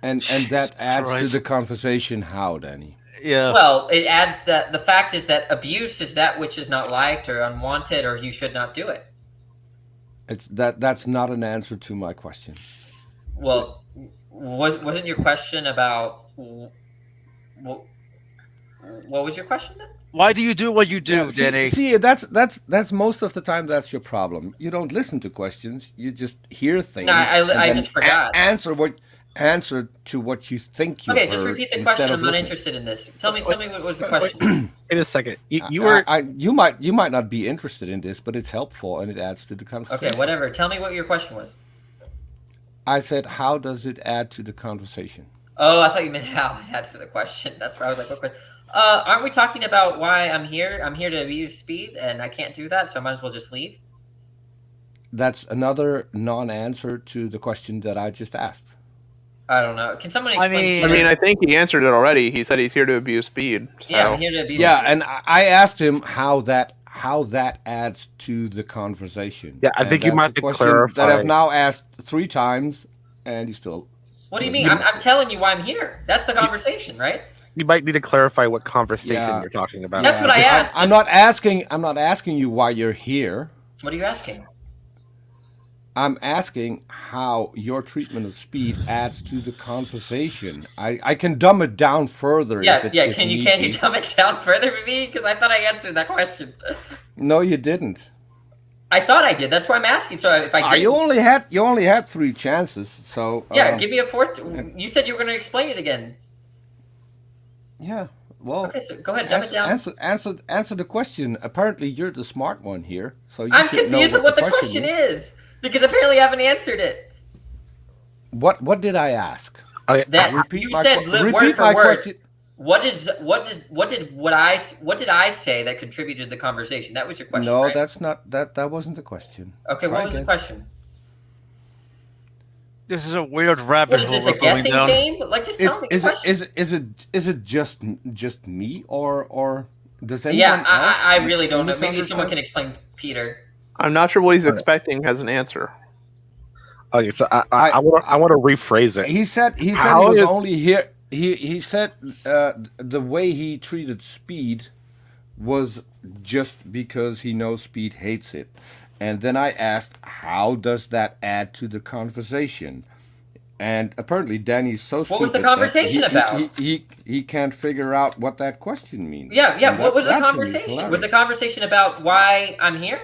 [SPEAKER 7] And that adds to
[SPEAKER 4] Christ.
[SPEAKER 7] the conversation. How, Danny?
[SPEAKER 4] Yeah.
[SPEAKER 5] Well, it adds that the fact is that abuse is that which is not liked or unwanted or you should not do it.
[SPEAKER 7] That's not an answer to my question.
[SPEAKER 5] Well, wasn't your question about what was your question then?
[SPEAKER 4] Why do you do what you do, Danny?
[SPEAKER 7] See, that's most of the time that's your problem. You don't listen to questions. You just hear things.
[SPEAKER 5] No, I
[SPEAKER 7] and then
[SPEAKER 5] just forgot.
[SPEAKER 7] Answer to what you think you
[SPEAKER 5] Okay,
[SPEAKER 7] heard
[SPEAKER 5] just repeat the
[SPEAKER 7] instead
[SPEAKER 5] question.
[SPEAKER 7] of
[SPEAKER 5] I'm not
[SPEAKER 7] listening.
[SPEAKER 5] interested in this. Tell me what was the question.
[SPEAKER 6] Wait a second. You were
[SPEAKER 7] You might not be interested in this, but it's helpful and it adds to the conversation.
[SPEAKER 5] Okay, whatever. Tell me what your question was.
[SPEAKER 7] I said, how does it add to the conversation?
[SPEAKER 5] Oh, I thought you meant how it adds to the question. That's where I was like, okay. Aren't we talking about why I'm here? I'm here to abuse Speed, and I can't do that, so I might as well just leave.
[SPEAKER 7] That's another non-answer to the question that I just asked.
[SPEAKER 5] I don't know. Can someone
[SPEAKER 4] I
[SPEAKER 5] explain?
[SPEAKER 4] mean-
[SPEAKER 2] I think he answered it already. He said he's here to abuse Speed. So.
[SPEAKER 5] yeah, I'm here to abuse.
[SPEAKER 7] Yeah,
[SPEAKER 5] Speed.
[SPEAKER 7] and I asked him how that adds to the conversation.
[SPEAKER 6] Yeah, I
[SPEAKER 7] And
[SPEAKER 6] think you
[SPEAKER 7] that's
[SPEAKER 6] might
[SPEAKER 7] a
[SPEAKER 6] have to
[SPEAKER 7] question
[SPEAKER 6] clarify.
[SPEAKER 7] that I've now asked 3 times, and he still.
[SPEAKER 5] What do you mean? I'm telling you why I'm here. That's the conversation, right?
[SPEAKER 6] You might need to clarify what conversation
[SPEAKER 7] Yeah.
[SPEAKER 6] you're talking about.
[SPEAKER 5] That's what I asked.
[SPEAKER 7] I'm not asking you why you're here.
[SPEAKER 5] What are you asking?
[SPEAKER 7] I'm asking how your treatment of Speed adds to the conversation. I can dumb it down further.
[SPEAKER 5] Yeah,
[SPEAKER 7] if
[SPEAKER 5] Can
[SPEAKER 7] need
[SPEAKER 5] you
[SPEAKER 7] be.
[SPEAKER 5] dumb it down further for me? Because I thought I answered that question.
[SPEAKER 7] No, you didn't.
[SPEAKER 5] I thought I did. That's why I'm asking. So if I did,
[SPEAKER 7] You only had 3 chances. So
[SPEAKER 5] yeah, give me a fourth. You said you were going to explain it again.
[SPEAKER 7] Yeah. Well,
[SPEAKER 5] Okay, so go ahead, dumb it down.
[SPEAKER 7] answer the question. Apparently, you're the smart one here, so you
[SPEAKER 5] I'm
[SPEAKER 7] should know
[SPEAKER 5] confused with what the question is because apparently I haven't answered it.
[SPEAKER 7] What did I ask?
[SPEAKER 6] Okay,
[SPEAKER 5] That
[SPEAKER 7] Repeat
[SPEAKER 5] you
[SPEAKER 7] my
[SPEAKER 5] said
[SPEAKER 7] que-
[SPEAKER 5] word
[SPEAKER 7] repeat
[SPEAKER 5] for
[SPEAKER 7] my
[SPEAKER 5] word.
[SPEAKER 7] question.
[SPEAKER 5] What did I say that contributed to the conversation? That was your question.
[SPEAKER 7] No,
[SPEAKER 5] right?
[SPEAKER 7] that wasn't the question.
[SPEAKER 5] Okay.
[SPEAKER 7] Try
[SPEAKER 5] What was the
[SPEAKER 7] again.
[SPEAKER 5] question?
[SPEAKER 4] This is a weird rabbit
[SPEAKER 5] What is
[SPEAKER 4] hole
[SPEAKER 5] this, a
[SPEAKER 4] we're going
[SPEAKER 5] guessing
[SPEAKER 4] down.
[SPEAKER 5] game? Like, just tell me the question.
[SPEAKER 7] Is it just me or does anyone
[SPEAKER 5] Yeah,
[SPEAKER 7] else
[SPEAKER 5] I really don't know. Maybe someone
[SPEAKER 7] misunderstand?
[SPEAKER 5] can explain, Peter.
[SPEAKER 2] I'm not sure what he's expecting as an answer.
[SPEAKER 6] Okay, so I want to rephrase it.
[SPEAKER 7] He said he
[SPEAKER 6] How
[SPEAKER 7] was
[SPEAKER 6] is-
[SPEAKER 7] only here. He said the way he treated Speed was just because he knows Speed hates it. And then I asked, how does that add to the conversation? And apparently Danny's so stupid.
[SPEAKER 5] What was the
[SPEAKER 7] that
[SPEAKER 5] conversation about?
[SPEAKER 7] He can't figure out what that question means.
[SPEAKER 5] Yeah.
[SPEAKER 7] And
[SPEAKER 5] What was the
[SPEAKER 7] that to me is
[SPEAKER 5] conversation?
[SPEAKER 7] hilarious.
[SPEAKER 5] Was the conversation about why I'm here?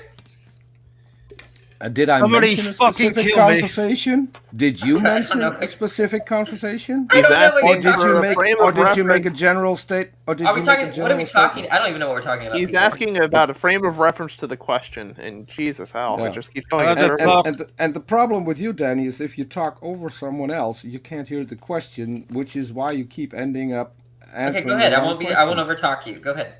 [SPEAKER 7] Did I
[SPEAKER 4] Somebody
[SPEAKER 7] mention a
[SPEAKER 4] fucking
[SPEAKER 7] specific
[SPEAKER 4] kill me.
[SPEAKER 7] conversation? Did you mention
[SPEAKER 5] know.
[SPEAKER 7] a specific conversation?
[SPEAKER 5] I don't know what
[SPEAKER 2] asking
[SPEAKER 5] you're
[SPEAKER 7] Or did
[SPEAKER 5] talking
[SPEAKER 7] you
[SPEAKER 2] for a
[SPEAKER 7] make
[SPEAKER 2] frame
[SPEAKER 7] or
[SPEAKER 2] of
[SPEAKER 7] did you make a
[SPEAKER 2] reference.
[SPEAKER 7] general state? Or did
[SPEAKER 5] Are we
[SPEAKER 7] you
[SPEAKER 5] talking?
[SPEAKER 7] make a
[SPEAKER 5] What are we
[SPEAKER 7] general
[SPEAKER 5] talking?
[SPEAKER 7] statement?
[SPEAKER 5] I don't even know what we're talking about.
[SPEAKER 2] He's
[SPEAKER 5] Peter.
[SPEAKER 2] asking about a frame of reference to the question, and Jesus, hell,
[SPEAKER 7] Yeah.
[SPEAKER 2] it just keeps going.
[SPEAKER 4] Uh,
[SPEAKER 2] It's
[SPEAKER 4] the-
[SPEAKER 7] And the problem with you, Danny, is if you talk over someone else, you can't hear the question, which is why you keep ending up answering.
[SPEAKER 5] Okay, go ahead.
[SPEAKER 7] the
[SPEAKER 5] I
[SPEAKER 7] wrong
[SPEAKER 5] won't
[SPEAKER 7] question.
[SPEAKER 5] overtalk you. Go ahead.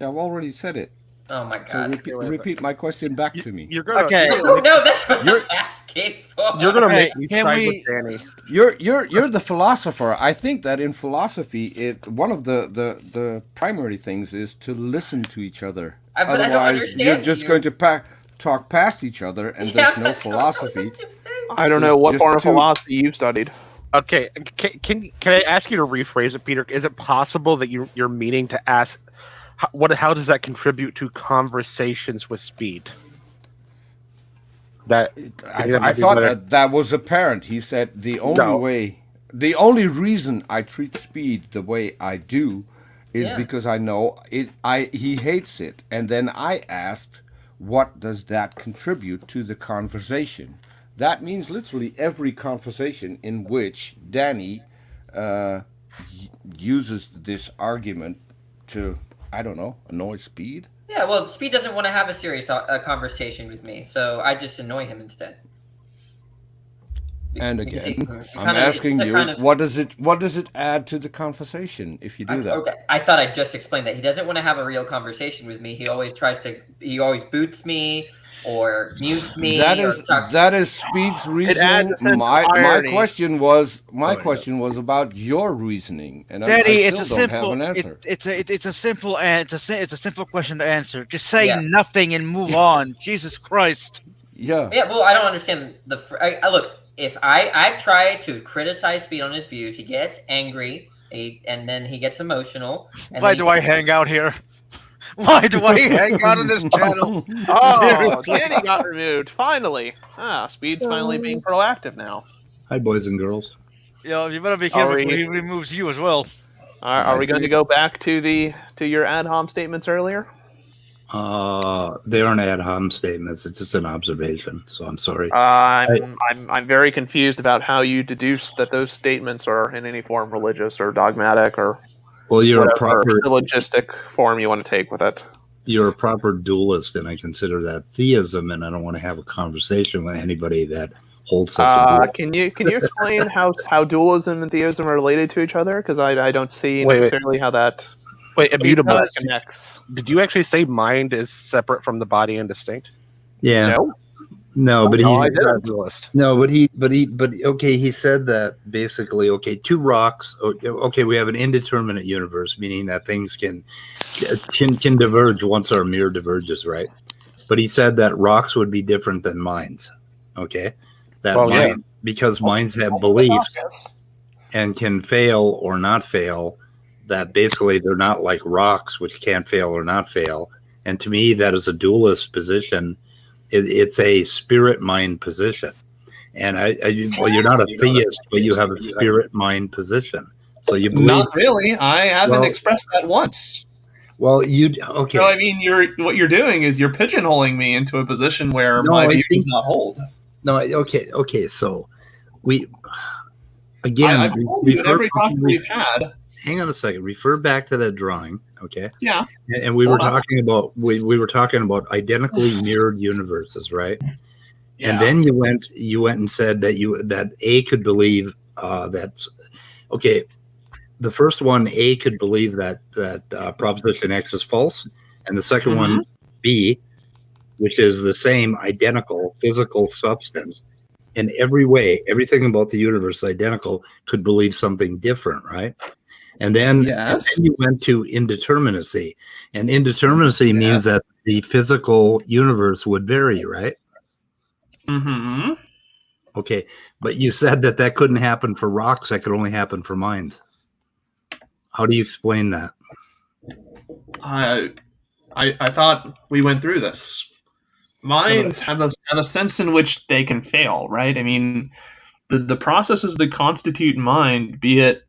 [SPEAKER 7] I've already said it.
[SPEAKER 5] Oh my
[SPEAKER 7] So
[SPEAKER 5] god.
[SPEAKER 7] repeat my question back to me.
[SPEAKER 6] You're gonna
[SPEAKER 4] Okay.
[SPEAKER 5] No, that's what
[SPEAKER 7] You're-
[SPEAKER 5] I'm asking for.
[SPEAKER 6] you're gonna
[SPEAKER 4] Okay,
[SPEAKER 6] make me
[SPEAKER 4] can
[SPEAKER 6] side
[SPEAKER 4] we-
[SPEAKER 6] with Danny.
[SPEAKER 7] You're the philosopher. I think that in philosophy, one of the primary things is to listen to each other.
[SPEAKER 5] But I don't
[SPEAKER 7] Otherwise,
[SPEAKER 5] understand
[SPEAKER 7] you're just
[SPEAKER 5] you.
[SPEAKER 7] going to talk past each other, and
[SPEAKER 5] Yeah,
[SPEAKER 7] there's no
[SPEAKER 5] but I don't know
[SPEAKER 7] philosophy.
[SPEAKER 5] what you're saying.
[SPEAKER 2] I don't know what
[SPEAKER 7] Just
[SPEAKER 2] form of
[SPEAKER 7] to-
[SPEAKER 2] philosophy you've studied.
[SPEAKER 6] Okay, can I ask you to rephrase it, Peter? Is it possible that you're meaning to ask how does that contribute to conversations with speed?
[SPEAKER 7] I thought that was apparent. He said the only reason I treat speed the way I do is because I know it. He hates it, and then I asked, what does that contribute to the conversation? That means literally every conversation in which Danny uses this argument to, I don't know, annoy Speed.
[SPEAKER 5] Yeah, well, Speed doesn't want to have a serious conversation with me, so I just annoy him instead.
[SPEAKER 7] And again, I'm asking you, what does it add to the conversation if you do that?
[SPEAKER 5] Okay, I thought I just explained that. He doesn't want to have a real conversation with me. He always boots me or mutes me.
[SPEAKER 7] That is Speed's reasoning. My question was about your reasoning, and
[SPEAKER 4] Daddy,
[SPEAKER 7] I still don't have an answer.
[SPEAKER 4] It's a simple question to answer. Just say nothing and move on. Jesus Christ.
[SPEAKER 5] Yeah. Well, I don't understand look. If I've tried to criticize Speed on his views, he gets angry, and then he gets emotional. And
[SPEAKER 4] why do I hang out here? Why do I hang out on this channel?
[SPEAKER 2] Oh, Danny got removed. Finally. Speed's finally being proactive now.
[SPEAKER 1] Hi, boys and girls.
[SPEAKER 4] Yo, you better be careful when he removes you as well.
[SPEAKER 2] Are we going to go back to your ad hom statements earlier?
[SPEAKER 1] They aren't ad hom statements. It's just an observation. So I'm sorry.
[SPEAKER 2] I'm very confused about how you deduce that those statements are in any form religious or dogmatic or
[SPEAKER 1] you're a proper
[SPEAKER 2] syllogistic form you want to take with it.
[SPEAKER 1] You're a proper dualist, and I consider that theism. And I don't want to have a conversation with anybody that holds such a view.
[SPEAKER 2] Can you explain how dualism and theism are related to each other? Because I don't see necessarily how that.
[SPEAKER 6] Wait, immutable connects. Did you actually say mind is separate from the body and distinct?
[SPEAKER 1] Yeah. No, but he said that basically, two rocks. Okay, we have an indeterminate universe, meaning that things can diverge once our mirror diverges, right? But he said that rocks would be different than minds. Okay, because minds have beliefs and can fail or not fail. That basically they're not like rocks, which can't fail or not fail. And to me, that is a dualist position. It's a spirit-mind position. And you're not a theist, but you have a spirit-mind position. So you believe?
[SPEAKER 8] Not really. I haven't expressed that once.
[SPEAKER 1] Well, okay.
[SPEAKER 8] So I mean, what you're doing is you're pigeonholing me into a position where my view does not hold.
[SPEAKER 1] No, okay. So
[SPEAKER 8] I've told you in every talk we've had.
[SPEAKER 1] Hang on a second. Refer back to that drawing, okay?
[SPEAKER 8] Yeah.
[SPEAKER 1] And we were talking about we were talking about identically mirrored universes, right? Yeah. And then you went and said that A could believe that's okay. The first one, A could believe that proposition X is false, and the second one, B, which is the same identical physical substance in every way, everything about the universe is identical, could believe something different, right? And then you went to indeterminacy. And indeterminacy means that the physical universe would vary, right?
[SPEAKER 8] Mm-hmm.
[SPEAKER 1] Okay. But you said that couldn't happen for rocks. That could only happen for minds. How do you explain that?
[SPEAKER 8] I thought we went through this. Minds have a sense in which they can fail, right? I mean, the processes that constitute mind, be it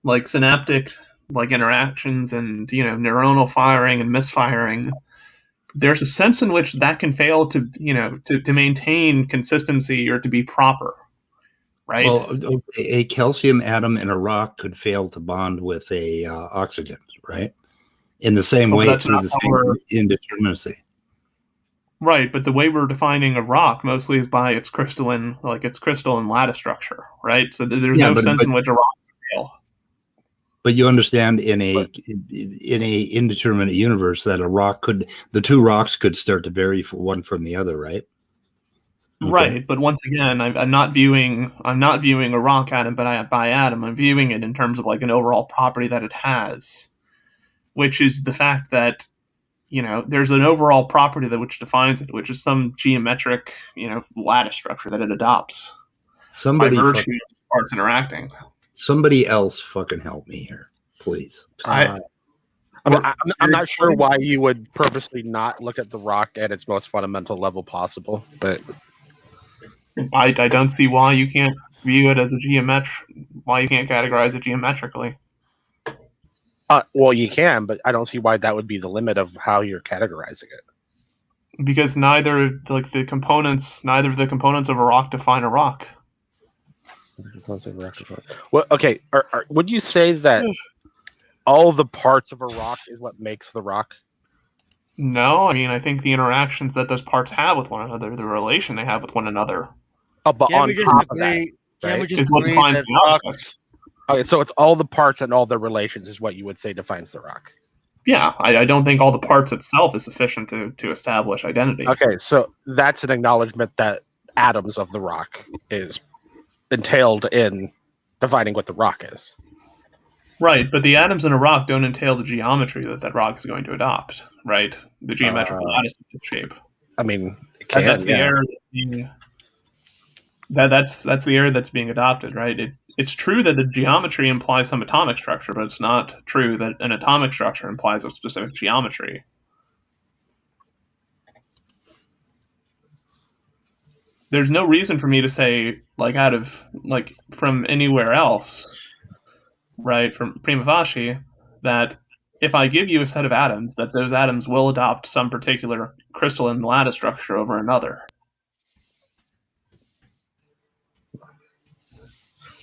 [SPEAKER 8] like synaptic interactions and neuronal firing and misfiring, there's a sense in which that can fail to maintain consistency or to be proper, right?
[SPEAKER 1] Well, a calcium atom in a rock could fail to bond with a oxygen, right? In the same way through the same indeterminacy.
[SPEAKER 8] Right, but the way we're defining a rock mostly is by its crystalline lattice structure, right? So there's no sense in which a rock can fail.
[SPEAKER 1] But you understand in a indeterminate universe that the two rocks could start to vary one from the other, right?
[SPEAKER 8] Okay. Right, but once again, I'm not viewing a rock atom by atom. I'm viewing it in terms of like an overall property that it has, which is the fact that there's an overall property which defines it, which is some geometric lattice structure that it adopts.
[SPEAKER 1] Somebody
[SPEAKER 8] parts interacting.
[SPEAKER 1] Somebody else fucking help me here, please.
[SPEAKER 6] I'm not sure why you would purposely not look at the rock at its most fundamental level possible, but
[SPEAKER 8] I don't see why you can't view it as why you can't categorize it geometrically.
[SPEAKER 6] well, you can, but I don't see why that would be the limit of how you're categorizing it.
[SPEAKER 8] Because neither of the components of a rock define a rock.
[SPEAKER 6] Well, okay. Would you say that all the parts of a rock is what makes the rock?
[SPEAKER 8] No, I mean, I think the interactions that those parts have with one another, the relation they have with one another,
[SPEAKER 6] but
[SPEAKER 4] Can
[SPEAKER 6] on
[SPEAKER 4] we just
[SPEAKER 6] top of
[SPEAKER 4] agree?
[SPEAKER 6] that,
[SPEAKER 4] Can we
[SPEAKER 6] right?
[SPEAKER 4] just
[SPEAKER 8] is what
[SPEAKER 4] agree
[SPEAKER 8] defines
[SPEAKER 4] that
[SPEAKER 8] the
[SPEAKER 4] rocks?
[SPEAKER 8] object.
[SPEAKER 6] Okay, so it's all the parts and all their relations is what you would say defines the rock.
[SPEAKER 8] Yeah, I don't think all the parts itself is sufficient to establish identity.
[SPEAKER 6] Okay, so that's an acknowledgement that atoms of the rock is entailed in defining what the rock is.
[SPEAKER 8] Right, but the atoms in a rock don't entail the geometry that rock is going to adopt, right? The geometrical lattice of the shape.
[SPEAKER 6] I mean, it can,
[SPEAKER 8] That's the error that's being that's the error that's being adopted, right? It's true that the geometry implies some atomic structure, but it's not true that an atomic structure implies a specific geometry. There's no reason for me to say, from anywhere else, right, from prima facie, that if I give you a set of atoms, that those atoms will adopt some particular crystalline lattice structure over another.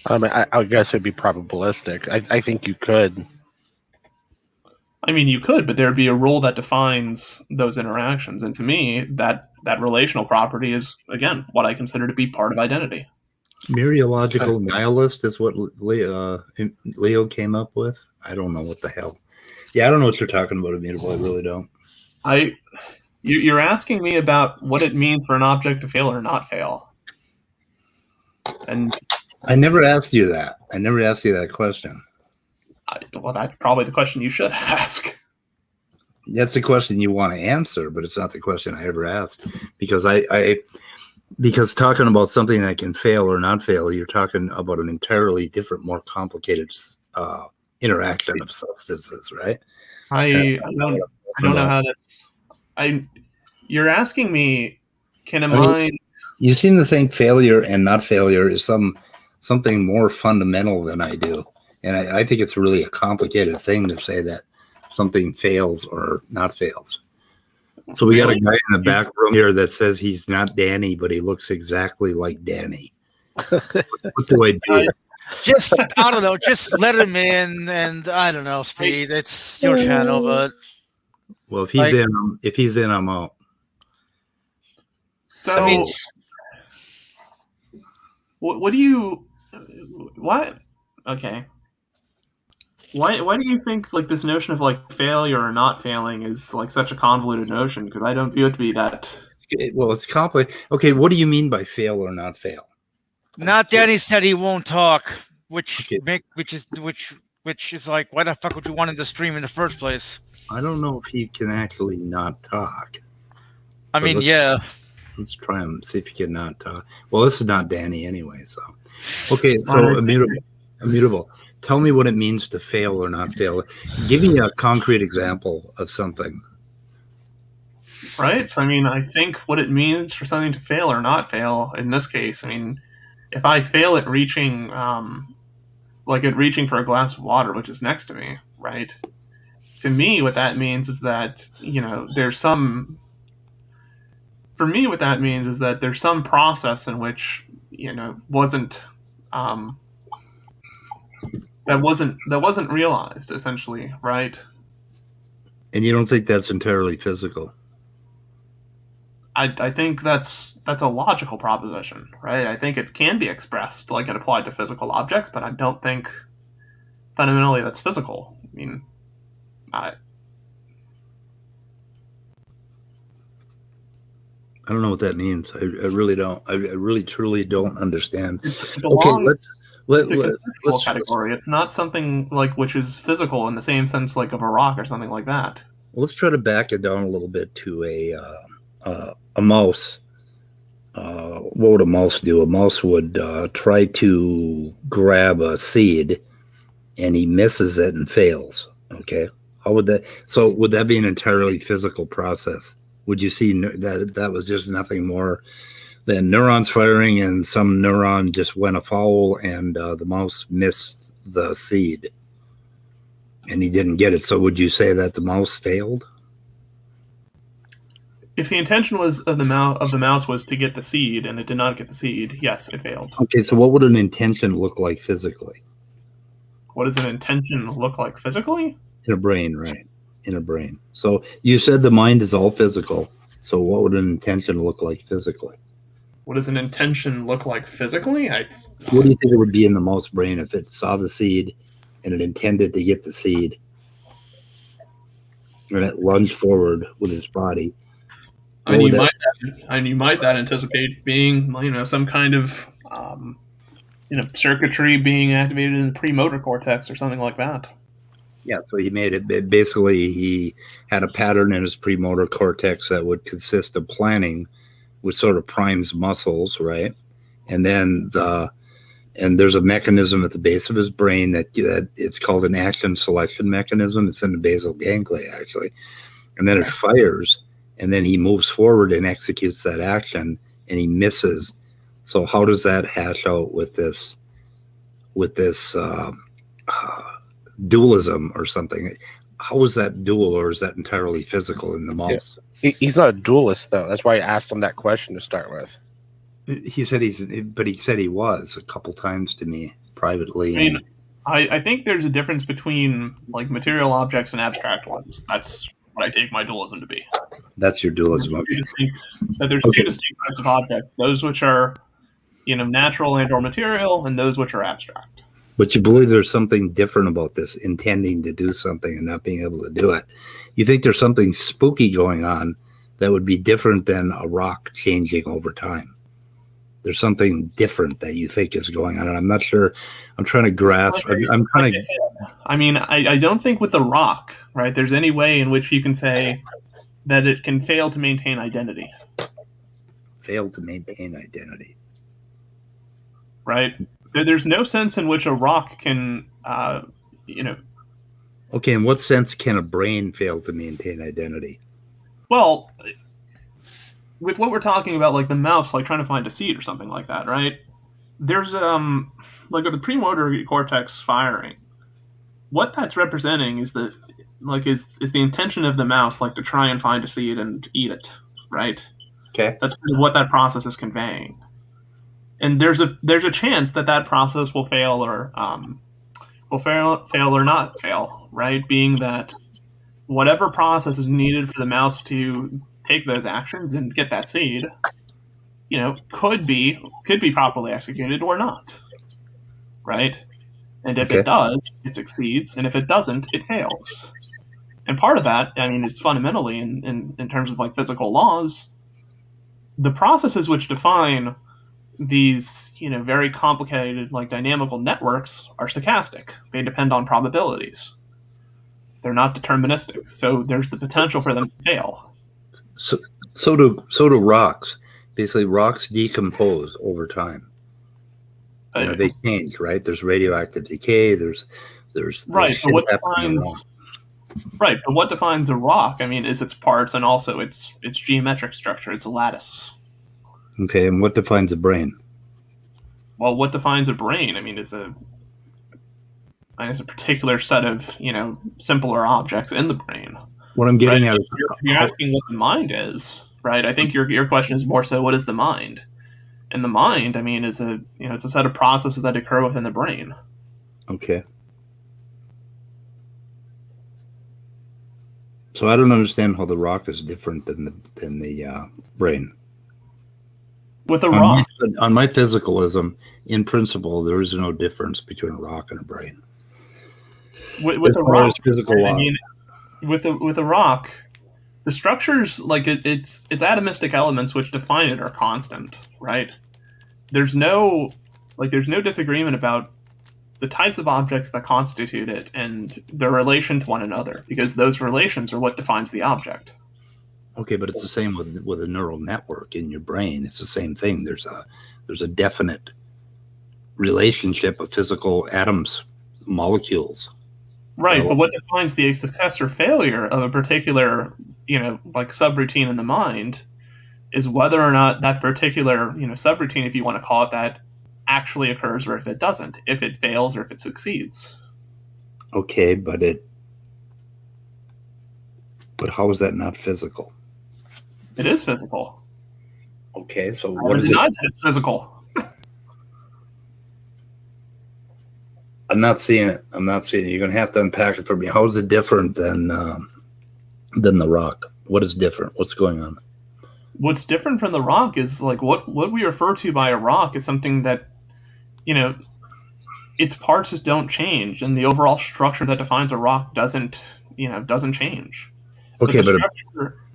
[SPEAKER 6] I mean, I guess it'd be probabilistic. I think you could.
[SPEAKER 8] I mean, you could, but there'd be a rule that defines those interactions. And to me, that relational property is, again, what I consider to be part of identity.
[SPEAKER 1] Mereological nihilist is what Leo came up with. I don't know what the hell. Yeah, I don't know what you're talking about, Immutable. I really don't.
[SPEAKER 8] You're asking me about what it means for an object to fail or not fail. And
[SPEAKER 1] I never asked you that. I never asked you that question.
[SPEAKER 8] Well, that's probably the question you should ask.
[SPEAKER 1] That's the question you want to answer, but it's not the question I ever asked. Because because talking about something that can fail or not fail, you're talking about an entirely different, more complicated interaction of substances, right?
[SPEAKER 8] I don't know how that's. You're asking me, can a mind?
[SPEAKER 1] You seem to think failure and not failure is something more fundamental than I do. And I think it's really a complicated thing to say that something fails or not fails. So we got a guy in the back room here that says he's not Danny, but he looks exactly like Danny. What do I do?
[SPEAKER 4] Just, I don't know, just let him in, and I don't know, Speed. It's your channel, but
[SPEAKER 1] well, if he's in, I'm out.
[SPEAKER 8] So,
[SPEAKER 4] I mean,
[SPEAKER 8] what do you? What? Okay. Why do you think like this notion of like failure or not failing is like such a convoluted notion? Because I don't view it to be that.
[SPEAKER 1] Well, it's complicated. Okay, what do you mean by fail or not fail?
[SPEAKER 4] not Danny said he won't talk, which
[SPEAKER 1] Okay.
[SPEAKER 4] which is like, why the fuck would you want him to stream in the first place?
[SPEAKER 1] I don't know if he can actually not talk.
[SPEAKER 4] I mean, yeah.
[SPEAKER 1] Let's try him, see if he can not talk. Well, this is not Danny anyway, so. Okay, so immutable. Tell me what it means to fail or not fail. Give me a concrete example of something.
[SPEAKER 8] Right? So, I mean, I think what it means for something to fail or not fail, in this case, I mean, if I fail at reaching, for a glass of water, which is next to me, right? To me, what that means is that, there's some process in which, that wasn't realized, essentially, right?
[SPEAKER 1] And you don't think that's entirely physical?
[SPEAKER 8] I think that's a logical proposition, right? I think it can be expressed like it applied to physical objects, but I don't think fundamentally that's physical. I mean, I
[SPEAKER 1] don't know what that means. I really don't. I really truly don't understand.
[SPEAKER 8] It belongs,
[SPEAKER 1] It's a
[SPEAKER 8] conceptual category. It's not something like which is physical in the same sense like of a rock or something like that.
[SPEAKER 1] Let's try to back it down a little bit to a mouse. what would a mouse do? A mouse would try to grab a seed, and he misses it and fails. Okay, how would that? So would that be an entirely physical process? Would you see that was just nothing more than neurons firing, and some neuron just went afoul, and the mouse missed the seed, and he didn't get it? So would you say that the mouse failed?
[SPEAKER 8] If the intention was of the mouse was to get the seed and it did not get the seed, yes, it failed.
[SPEAKER 1] Okay, so what would an intention look like physically?
[SPEAKER 8] What does an intention look like physically?
[SPEAKER 1] In a brain, right? In a brain. So you said the mind is all physical. So what would an intention look like physically?
[SPEAKER 8] What does an intention look like physically?
[SPEAKER 1] What do you think it would be in the mouse brain if it saw the seed and it intended to get the seed and it lunged forward with its body?
[SPEAKER 8] And you might anticipate being, some kind of, circuitry being activated in the premotor cortex or something like that.
[SPEAKER 1] Yeah, so he made it. Basically, he had a pattern in his premotor cortex that would consist of planning, which sort of primes muscles, right? And then there's a mechanism at the base of his brain that it's called an action selection mechanism. It's in the basal ganglia, actually. And then it fires. And then he moves forward and executes that action, and he misses. So how does that hash out with this dualism or something? How is that dual, or is that entirely physical in the mouse?
[SPEAKER 6] Yeah. He's not a dualist, though. That's why I asked him that question to start with.
[SPEAKER 1] He said he said he was a couple times to me privately.
[SPEAKER 8] I mean, I think there's a difference between like material objects and abstract ones. That's what I take my dualism to be.
[SPEAKER 1] That's your dualism.
[SPEAKER 8] There's two distinct types of objects: those which are, natural and or material, and those which are abstract.
[SPEAKER 1] But you believe there's something different about this intending to do something and not being able to do it. You think there's something spooky going on that would be different than a rock changing over time. There's something different that you think is going on, and I'm not sure. I'm trying to grasp. I'm kind of.
[SPEAKER 8] I mean, I don't think with the rock, right? There's any way in which you can say that it can fail to maintain identity.
[SPEAKER 1] Fail to maintain identity.
[SPEAKER 8] Right? There's no sense in which a rock can,
[SPEAKER 1] Okay, in what sense can a brain fail to maintain identity?
[SPEAKER 8] Well, with what we're talking about, like the mouse, like trying to find a seed or something like that, right? There's like with the premotor cortex firing, what that's representing is the intention of the mouse, like to try and find a seed and eat it, right?
[SPEAKER 1] Okay,
[SPEAKER 8] that's kind of what that process is conveying. And there's a chance that process will fail or not fail, right? Being that whatever process is needed for the mouse to take those actions and get that seed, could be properly executed or not, right? And if it does, it succeeds, and if it doesn't, it fails. And part of that, I mean, it's fundamentally in terms of like physical laws, the processes which define these, very complicated, like dynamical networks are stochastic. They depend on probabilities. They're not deterministic. So there's the potential for them to fail.
[SPEAKER 1] So do rocks. Basically, rocks decompose over time. They change, right? There's radioactive decay. There's
[SPEAKER 8] right. But what defines a rock? I mean, is its parts and also its geometric structure. It's a lattice.
[SPEAKER 1] Okay, and what defines a brain?
[SPEAKER 8] Well, what defines a brain? I mean, is a particular set of simpler objects in the brain.
[SPEAKER 1] What I'm getting at is
[SPEAKER 8] you're asking what the mind is, right? I think your question is more so what is the mind, and the mind, I mean, is it's a set of processes that occur within the brain.
[SPEAKER 1] Okay. So I don't understand how the rock is different than the brain.
[SPEAKER 8] With a rock,
[SPEAKER 1] on my physicalism, in principle, there is no difference between a rock and a brain.
[SPEAKER 8] With a rock,
[SPEAKER 1] physical law.
[SPEAKER 8] I mean, with a rock, the structures, like its atomistic elements which define it are constant, right? There's no disagreement about the types of objects that constitute it and their relation to one another, because those relations are what defines the object.
[SPEAKER 1] Okay, but it's the same with a neural network in your brain. It's the same thing. There's a definite relationship of physical atoms, molecules.
[SPEAKER 8] Right, but what defines the success or failure of a particular, like subroutine in the mind is whether or not that particular, subroutine, if you want to call it that, actually occurs or if it doesn't, if it fails or if it succeeds.
[SPEAKER 1] Okay, but how is that not physical?
[SPEAKER 8] It is physical.
[SPEAKER 1] Okay, so
[SPEAKER 8] I
[SPEAKER 1] what is it?
[SPEAKER 8] that it's physical.
[SPEAKER 1] I'm not seeing it. You're going to have to unpack it for me. How is it different than the rock? What is different? What's going on?
[SPEAKER 8] What's different from the rock is like what we refer to by a rock is something that, its parts just don't change, and the overall structure that defines a rock doesn't change.
[SPEAKER 1] Okay,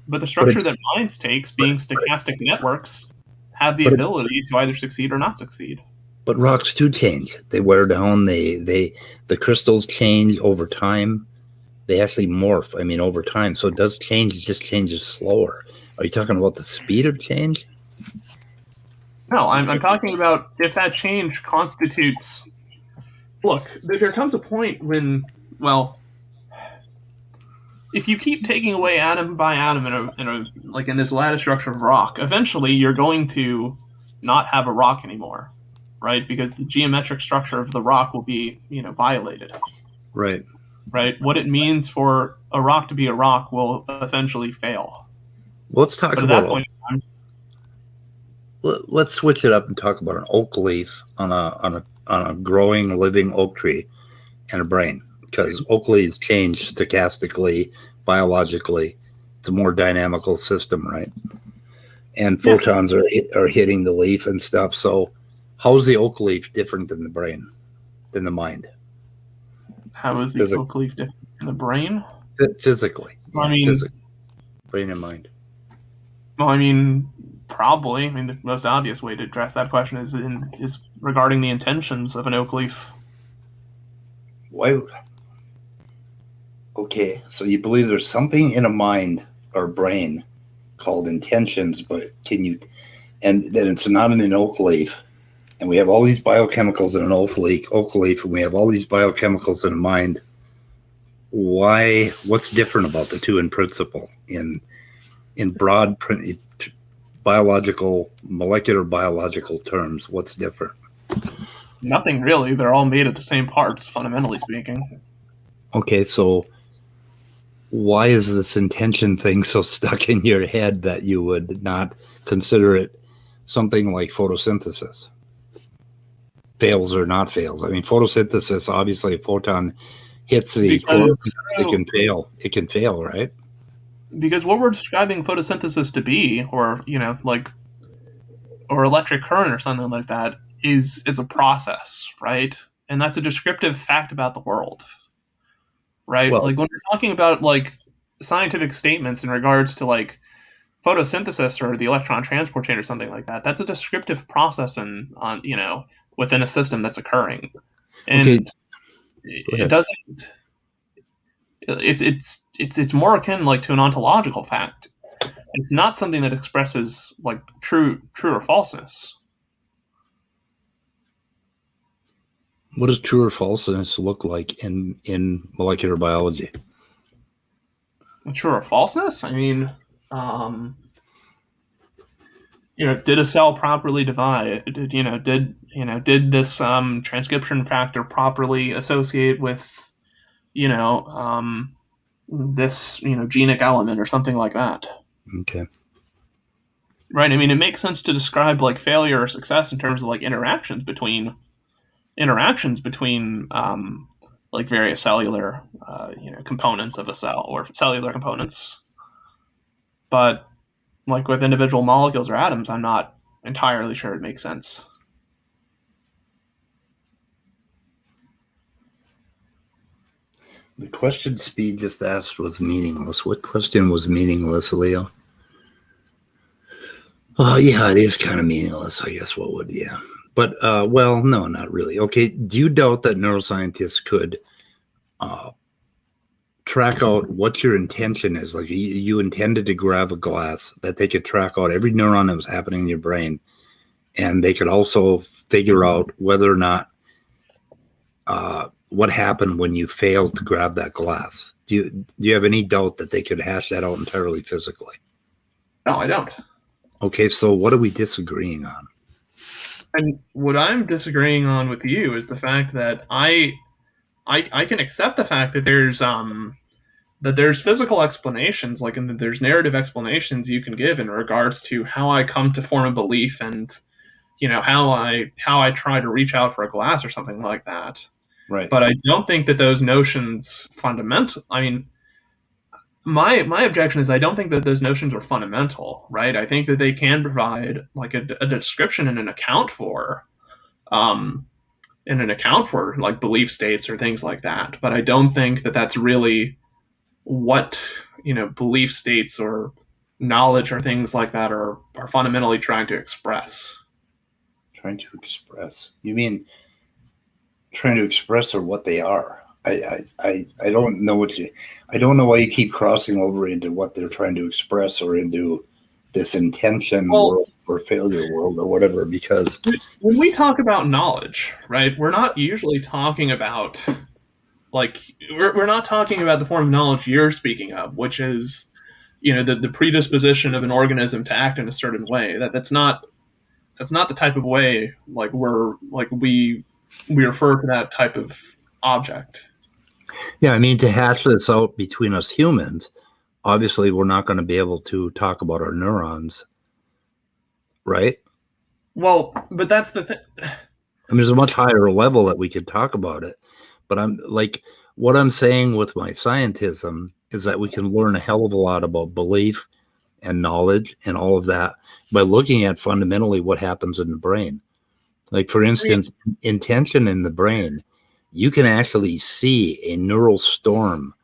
[SPEAKER 8] but the structure that minds takes, being stochastic networks, have the ability to either succeed or not succeed.
[SPEAKER 1] But rocks do change. They wear down. The crystals change over time. They actually morph. I mean, over time. So it does change. It just changes slower. Are you talking about the speed of change?
[SPEAKER 8] No, I'm talking about if that change constitutes. Look, there comes a point when, well, if you keep taking away atom by atom in this lattice structure of rock, eventually you're going to not have a rock anymore, right? Because the geometric structure of the rock will be, violated.
[SPEAKER 1] Right.
[SPEAKER 8] Right. What it means for a rock to be a rock will eventually fail.
[SPEAKER 1] Let's talk about. Let's switch it up and talk about an oak leaf on a growing, living oak tree and a brain, because oak leaves change stochastically, biologically. It's a more dynamical system, right? And photons are hitting the leaf and stuff. So, how is the oak leaf different than the brain, than the mind?
[SPEAKER 8] How is the oak leaf different in the brain?
[SPEAKER 1] Physically. Yeah, physically. Brain and mind.
[SPEAKER 8] Well, I mean, probably. I mean, the most obvious way to address that question is regarding the intentions of an oak leaf.
[SPEAKER 1] Why? Okay, so you believe there's something in a mind or brain called intentions, but and that it's not in an oak leaf, and we have all these biochemicals in an oak leaf, and we have all these biochemicals in a mind. Why? What's different about the two in principle, in broad molecular biological terms? What's different?
[SPEAKER 8] Nothing really. They're all made of the same parts, fundamentally speaking.
[SPEAKER 1] Okay, so why is this intention thing so stuck in your head that you would not consider it something like photosynthesis? Fails or not fails? I mean, photosynthesis, obviously a photon hits the chlorophyll, it can fail, right?
[SPEAKER 8] Because what we're describing photosynthesis to be, or or electric current or something like that, is a process, right? And that's a descriptive fact about the world, right? Well, like when we're talking about like scientific statements in regards to like photosynthesis or the electron transport chain or something like that, that's a descriptive process within a system that's occurring, and it doesn't. It's more akin like to an ontological fact. It's not something that expresses like true or falseness.
[SPEAKER 1] What does true or falseness look like in molecular biology?
[SPEAKER 8] True or falseness? I mean, did a cell properly divide? Did this transcription factor properly associate with this genic element or something like that?
[SPEAKER 1] Okay.
[SPEAKER 8] Right. I mean, it makes sense to describe like failure or success in terms of like interactions between like various cellular components of a cell or cellular components. But like with individual molecules or atoms, I'm not entirely sure it makes sense.
[SPEAKER 1] The question Speed just asked was meaningless. What question was meaningless, Leo? Oh, yeah, it is kind of meaningless, I guess. What would, yeah. But, well, no, not really. Okay, do you doubt that neuroscientists could track out what your intention is. Like you intended to grab a glass, that they could track out every neuron that was happening in your brain. And they could also figure out whether or not what happened when you failed to grab that glass. Do you have any doubt that they could hash that out entirely physically?
[SPEAKER 8] No, I don't.
[SPEAKER 1] Okay, so what are we disagreeing on?
[SPEAKER 8] And what I'm disagreeing on with you is the fact that I can accept the fact that there's physical explanations, like there's narrative explanations you can give in regards to how I come to form a belief, and how I try to reach out for a glass or something like that.
[SPEAKER 1] Right.
[SPEAKER 8] But I don't think that those notions fundamental. I mean, my objection is I don't think that those notions are fundamental, right? I think that they can provide like a description and an account for like belief states or things like that. But I don't think that that's really what belief states or knowledge or things like that are fundamentally trying to express.
[SPEAKER 1] Trying to express? You mean trying to express or what they are? I don't know I don't know why you keep crossing over into what they're trying to express or into this intention world or failure world or whatever, because
[SPEAKER 8] when we talk about knowledge, right, we're not usually talking about we're not talking about the form of knowledge you're speaking of, which is the predisposition of an organism to act in a certain way. That's not the type of way we refer to that type of object.
[SPEAKER 1] Yeah, I mean, to hash this out between us humans, obviously we're not going to be able to talk about our neurons, right?
[SPEAKER 8] Well, but that's the thing.
[SPEAKER 1] I mean, there's a much higher level that we could talk about it. But what I'm saying with my scientism is that we can learn a hell of a lot about belief and knowledge and all of that by looking at fundamentally what happens in the brain. Like, for instance, intention in the brain, you can actually see a neural storm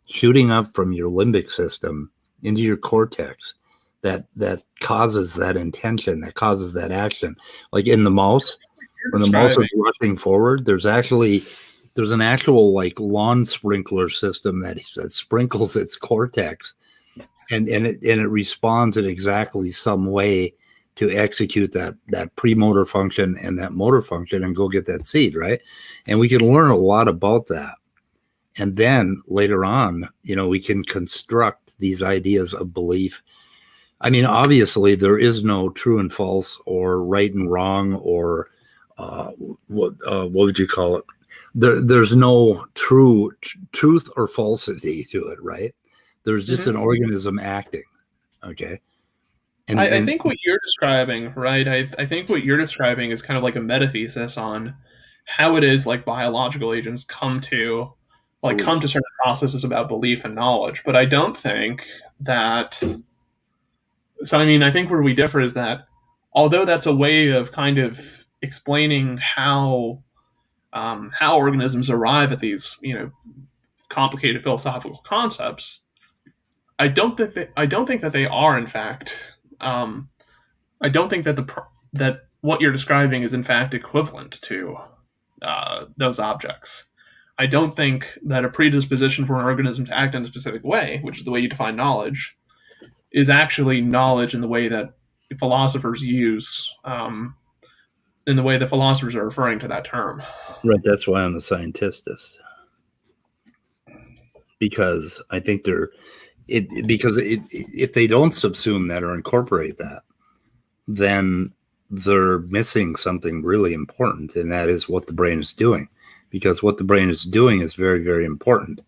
[SPEAKER 1] shooting up from your limbic system into your cortex that causes that intention, that causes that action. Like in the mouse, when the mouse is rushing forward, there's an actual like lawn sprinkler system that sprinkles its cortex, and it responds in exactly some way to execute that premotor function and that motor function and go get that seed, right? And we can learn a lot about that. And then later on, we can construct these ideas of belief. I mean, obviously there is no true and false or right and wrong or what would you call it? There's no truth or falsity to it, right? There's just an organism acting. Okay. And
[SPEAKER 8] I think what you're describing, right? I think what you're describing is kind of like a metathesis on how it is like biological agents come to certain processes about belief and knowledge. But I don't think that. So I mean, I think where we differ is that although that's a way of kind of explaining how organisms arrive at these complicated philosophical concepts, I don't think that they are in fact. I don't think that that what you're describing is in fact equivalent to those objects. I don't think that a predisposition for an organism to act in a specific way, which is the way you define knowledge, is actually knowledge in the way that philosophers use, in the way the philosophers are referring to that term.
[SPEAKER 1] Right, that's why I'm a scientist. Because I think if they don't subsume that or incorporate that, then they're missing something really important, and that is what the brain is doing. Because what the brain is doing is very, very important.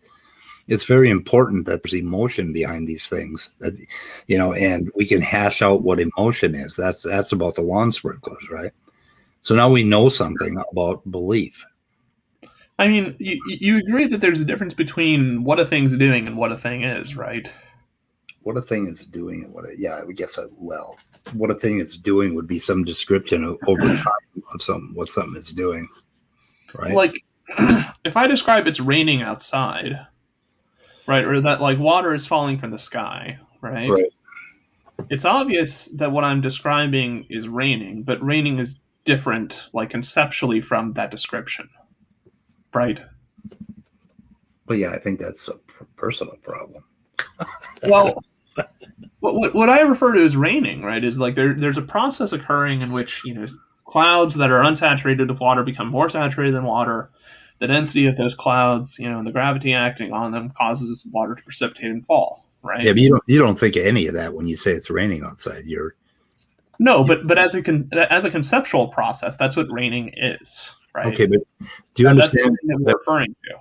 [SPEAKER 1] It's very important that there's emotion behind these things, that and we can hash out what emotion is. That's about the lawn sprinklers, right? So now we know something about belief.
[SPEAKER 8] I mean, you agree that there's a difference between what a thing's doing and what a thing is, right?
[SPEAKER 1] What a thing is doing and what a thing is doing would be some description over time of what something is doing, right?
[SPEAKER 8] Like, if I describe it's raining outside, right, or that like water is falling from the sky, right? It's obvious that what I'm describing is raining, but raining is different, like conceptually, from that description, right?
[SPEAKER 1] But yeah, I think that's personal problem.
[SPEAKER 8] Well, what I refer to as raining, right, is like there's a process occurring in which, clouds that are unsaturated with water become more saturated than water. The density of those clouds, and the gravity acting on them causes water to precipitate and fall, right?
[SPEAKER 1] Yeah, but you don't think of any of that when you say it's raining outside.
[SPEAKER 8] No, but as a conceptual process, that's what raining is, right?
[SPEAKER 1] Okay, but do you understand
[SPEAKER 8] that we're referring to?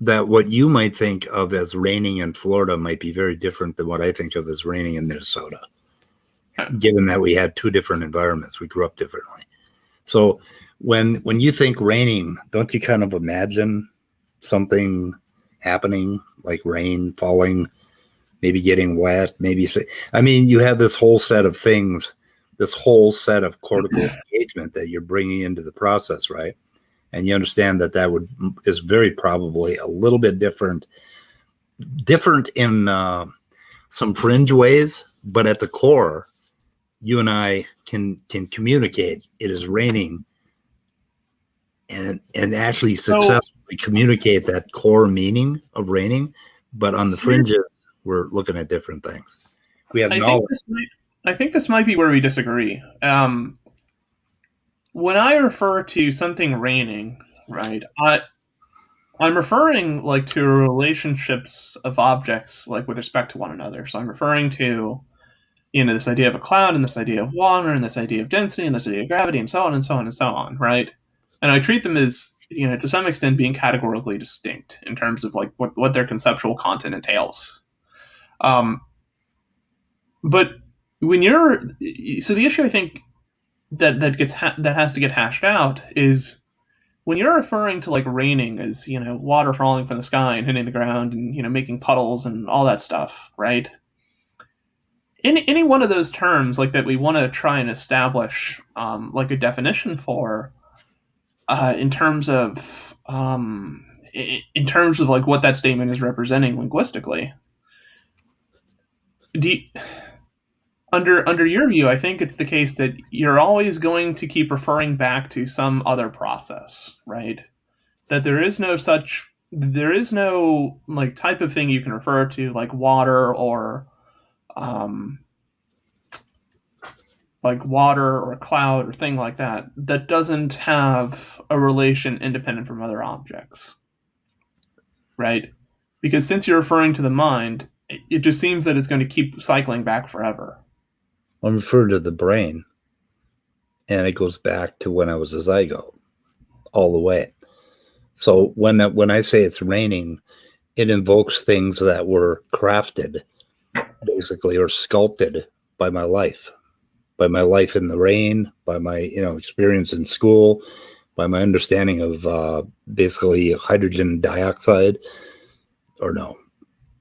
[SPEAKER 1] That what you might think of as raining in Florida might be very different than what I think of as raining in Minnesota, given that we had two different environments. We grew up differently. So when you think raining, don't you kind of imagine something happening like rain falling, maybe getting wet, you have this whole set of things, this whole set of cortical engagement that you're bringing into the process, right? And you understand that is very probably a little bit different in some fringe ways, but at the core, you and I can communicate. It is raining, and actually successfully communicate that core meaning of raining. But on the fringes, we're looking at different things. We have knowledge.
[SPEAKER 8] I think this might be where we disagree. When I refer to something raining, right, I'm referring like to relationships of objects like with respect to one another. So I'm referring to, this idea of a cloud and this idea of water and this idea of density and this idea of gravity and so on and so on and so on, right? And I treat them as, to some extent being categorically distinct in terms of like what their conceptual content entails. But when so the issue I think that has to get hashed out is when you're referring to like raining as water falling from the sky and hitting the ground and making puddles and all that stuff, right? Any one of those terms like that we want to try and establish like a definition for in terms of like what that statement is representing linguistically. Under your view, I think it's the case that you're always going to keep referring back to some other process, right? That there is no like type of thing you can refer to like water or a cloud or thing like that doesn't have a relation independent from other objects, right? Because since you're referring to the mind, it just seems that it's going to keep cycling back forever.
[SPEAKER 1] I'm referring to the brain, and it goes back to when I was a zygote all the way. So when I say it's raining, it invokes things that were crafted, basically, or sculpted by my life in the rain, by my experience in school, by my understanding of basically hydrogen dioxide, or no,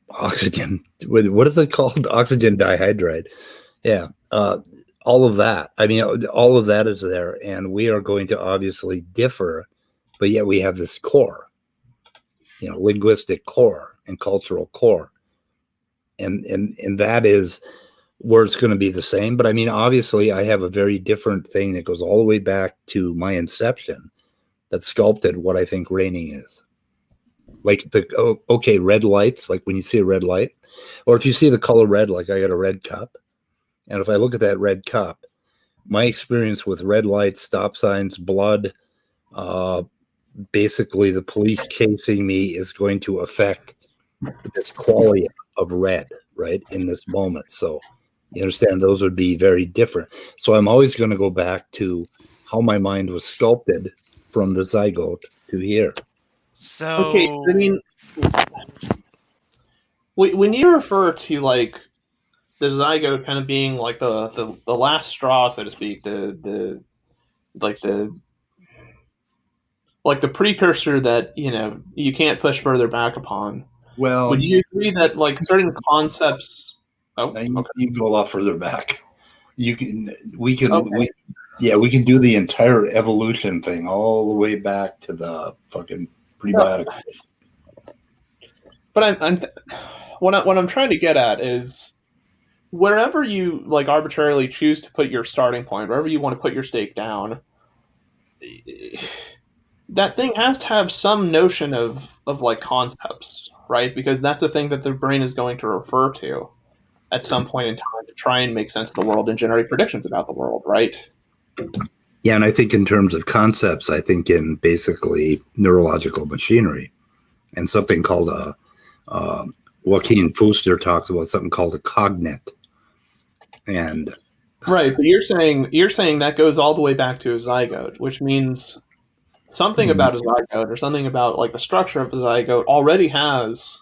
[SPEAKER 1] oxygen. What is it called? Oxygen dihydrate. Yeah. All of that. All of that is there, and we are going to obviously differ, but yet we have this core, linguistic core and cultural core. And that is where it's going to be the same. But obviously I have a very different thing that goes all the way back to my inception that sculpted what I think raining is. Like red lights, like when you see a red light, or if you see the color red, like I got a red cup. And if I look at that red cup, my experience with red lights, stop signs, blood, basically the police chasing me is going to affect this quality of red, right, in this moment. So you understand those would be very different. So I'm always going to go back to how my mind was sculpted from the zygote to here.
[SPEAKER 4] So
[SPEAKER 8] okay, when you refer to like the zygote kind of being like the last straw, so to speak, the precursor that you can't push further back upon.
[SPEAKER 1] Well,
[SPEAKER 8] would you agree that like certain concepts?
[SPEAKER 1] You can go a lot further back. We can do the entire evolution thing all the way back to the fucking prebiotic.
[SPEAKER 8] But what I'm trying to get at is wherever you like arbitrarily choose to put your starting point, wherever you want to put your stake down, that thing has to have some notion of like concepts,
[SPEAKER 2] right? Because that's the thing that the brain is going to refer to at some point in time to try and make sense of the world and generate predictions about the world, right?
[SPEAKER 1] Yeah, and I think in terms of concepts, I think in basically neurological machinery, and something called Joaquin Fuster talks about something called a cognate. And
[SPEAKER 2] right, but you're saying that goes all the way back to a zygote, which means something about a zygote or something about like the structure of a zygote already has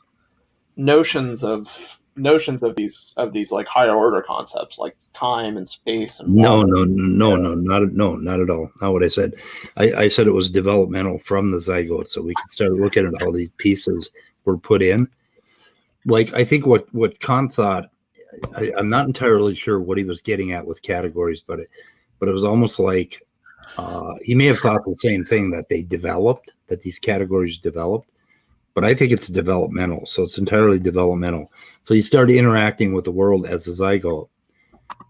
[SPEAKER 2] notions of these like higher order concepts like time and space and
[SPEAKER 1] not at all. Not what I said. I said it was developmental from the zygote, so we could start looking at how these pieces were put in. Like, I think what Kant thought, I'm not entirely sure what he was getting at with categories, but it was almost like he may have thought the same thing, that these categories developed, but I think it's developmental. So it's entirely developmental. So you start interacting with the world as a zygote,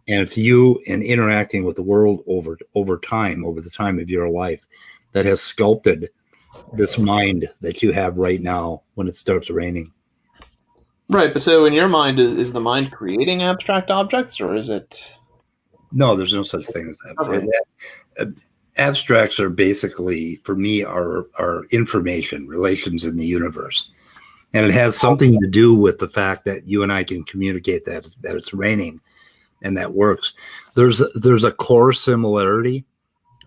[SPEAKER 1] and it's you and interacting with the world over time, over the time of your life, that has sculpted this mind that you have right now when it starts raining.
[SPEAKER 2] Right, but so in your mind, is the mind creating abstract objects, or is it?
[SPEAKER 1] No, there's no such thing as that. Okay. Abstracts are basically, for me, are information, relations in the universe. And it has something to do with the fact that you and I can communicate that it's raining, and that works. There's a core similarity,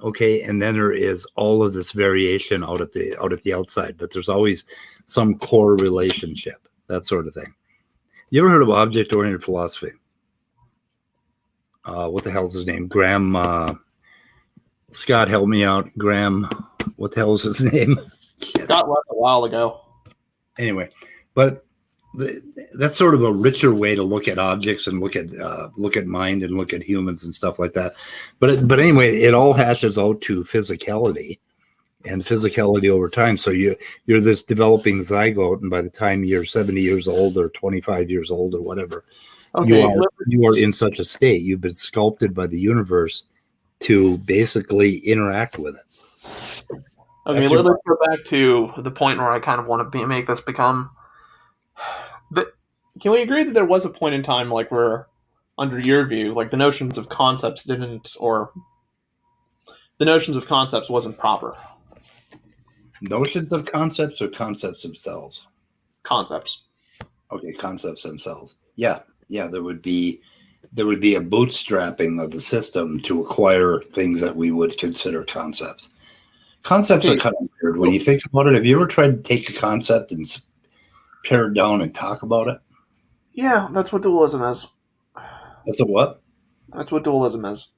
[SPEAKER 1] okay, and then there is all of this variation out at the outside, but there's always some core relationship. That sort of thing. You ever heard of object-oriented philosophy? What the hell's his name? Graham. Scott, help me out. Graham. What the hell is his name?
[SPEAKER 2] Scott left a while ago.
[SPEAKER 1] Anyway, but that's sort of a richer way to look at objects and look at mind and look at humans and stuff like that. But anyway, it all hashes out to physicality. And physicality over time. So you're this developing zygote, and by the time you're 70 years old or 25 years old or whatever,
[SPEAKER 2] okay,
[SPEAKER 1] you are in such a state. You've been sculpted by the universe to basically interact with it.
[SPEAKER 2] Okay, let's go back to the point where I kind of want to make this become. Can we agree that there was a point in time, like where, under your view, like the notions of concepts wasn't proper?
[SPEAKER 1] Notions of concepts or concepts themselves?
[SPEAKER 2] Concepts.
[SPEAKER 1] Okay, concepts themselves. Yeah. There would be a bootstrapping of the system to acquire things that we would consider concepts. Concepts are kind of weird when you think about it. Have you ever tried to take a concept and pare it down and talk about it?
[SPEAKER 2] Yeah, that's what dualism is.
[SPEAKER 1] That's a what?
[SPEAKER 2] That's what dualism is.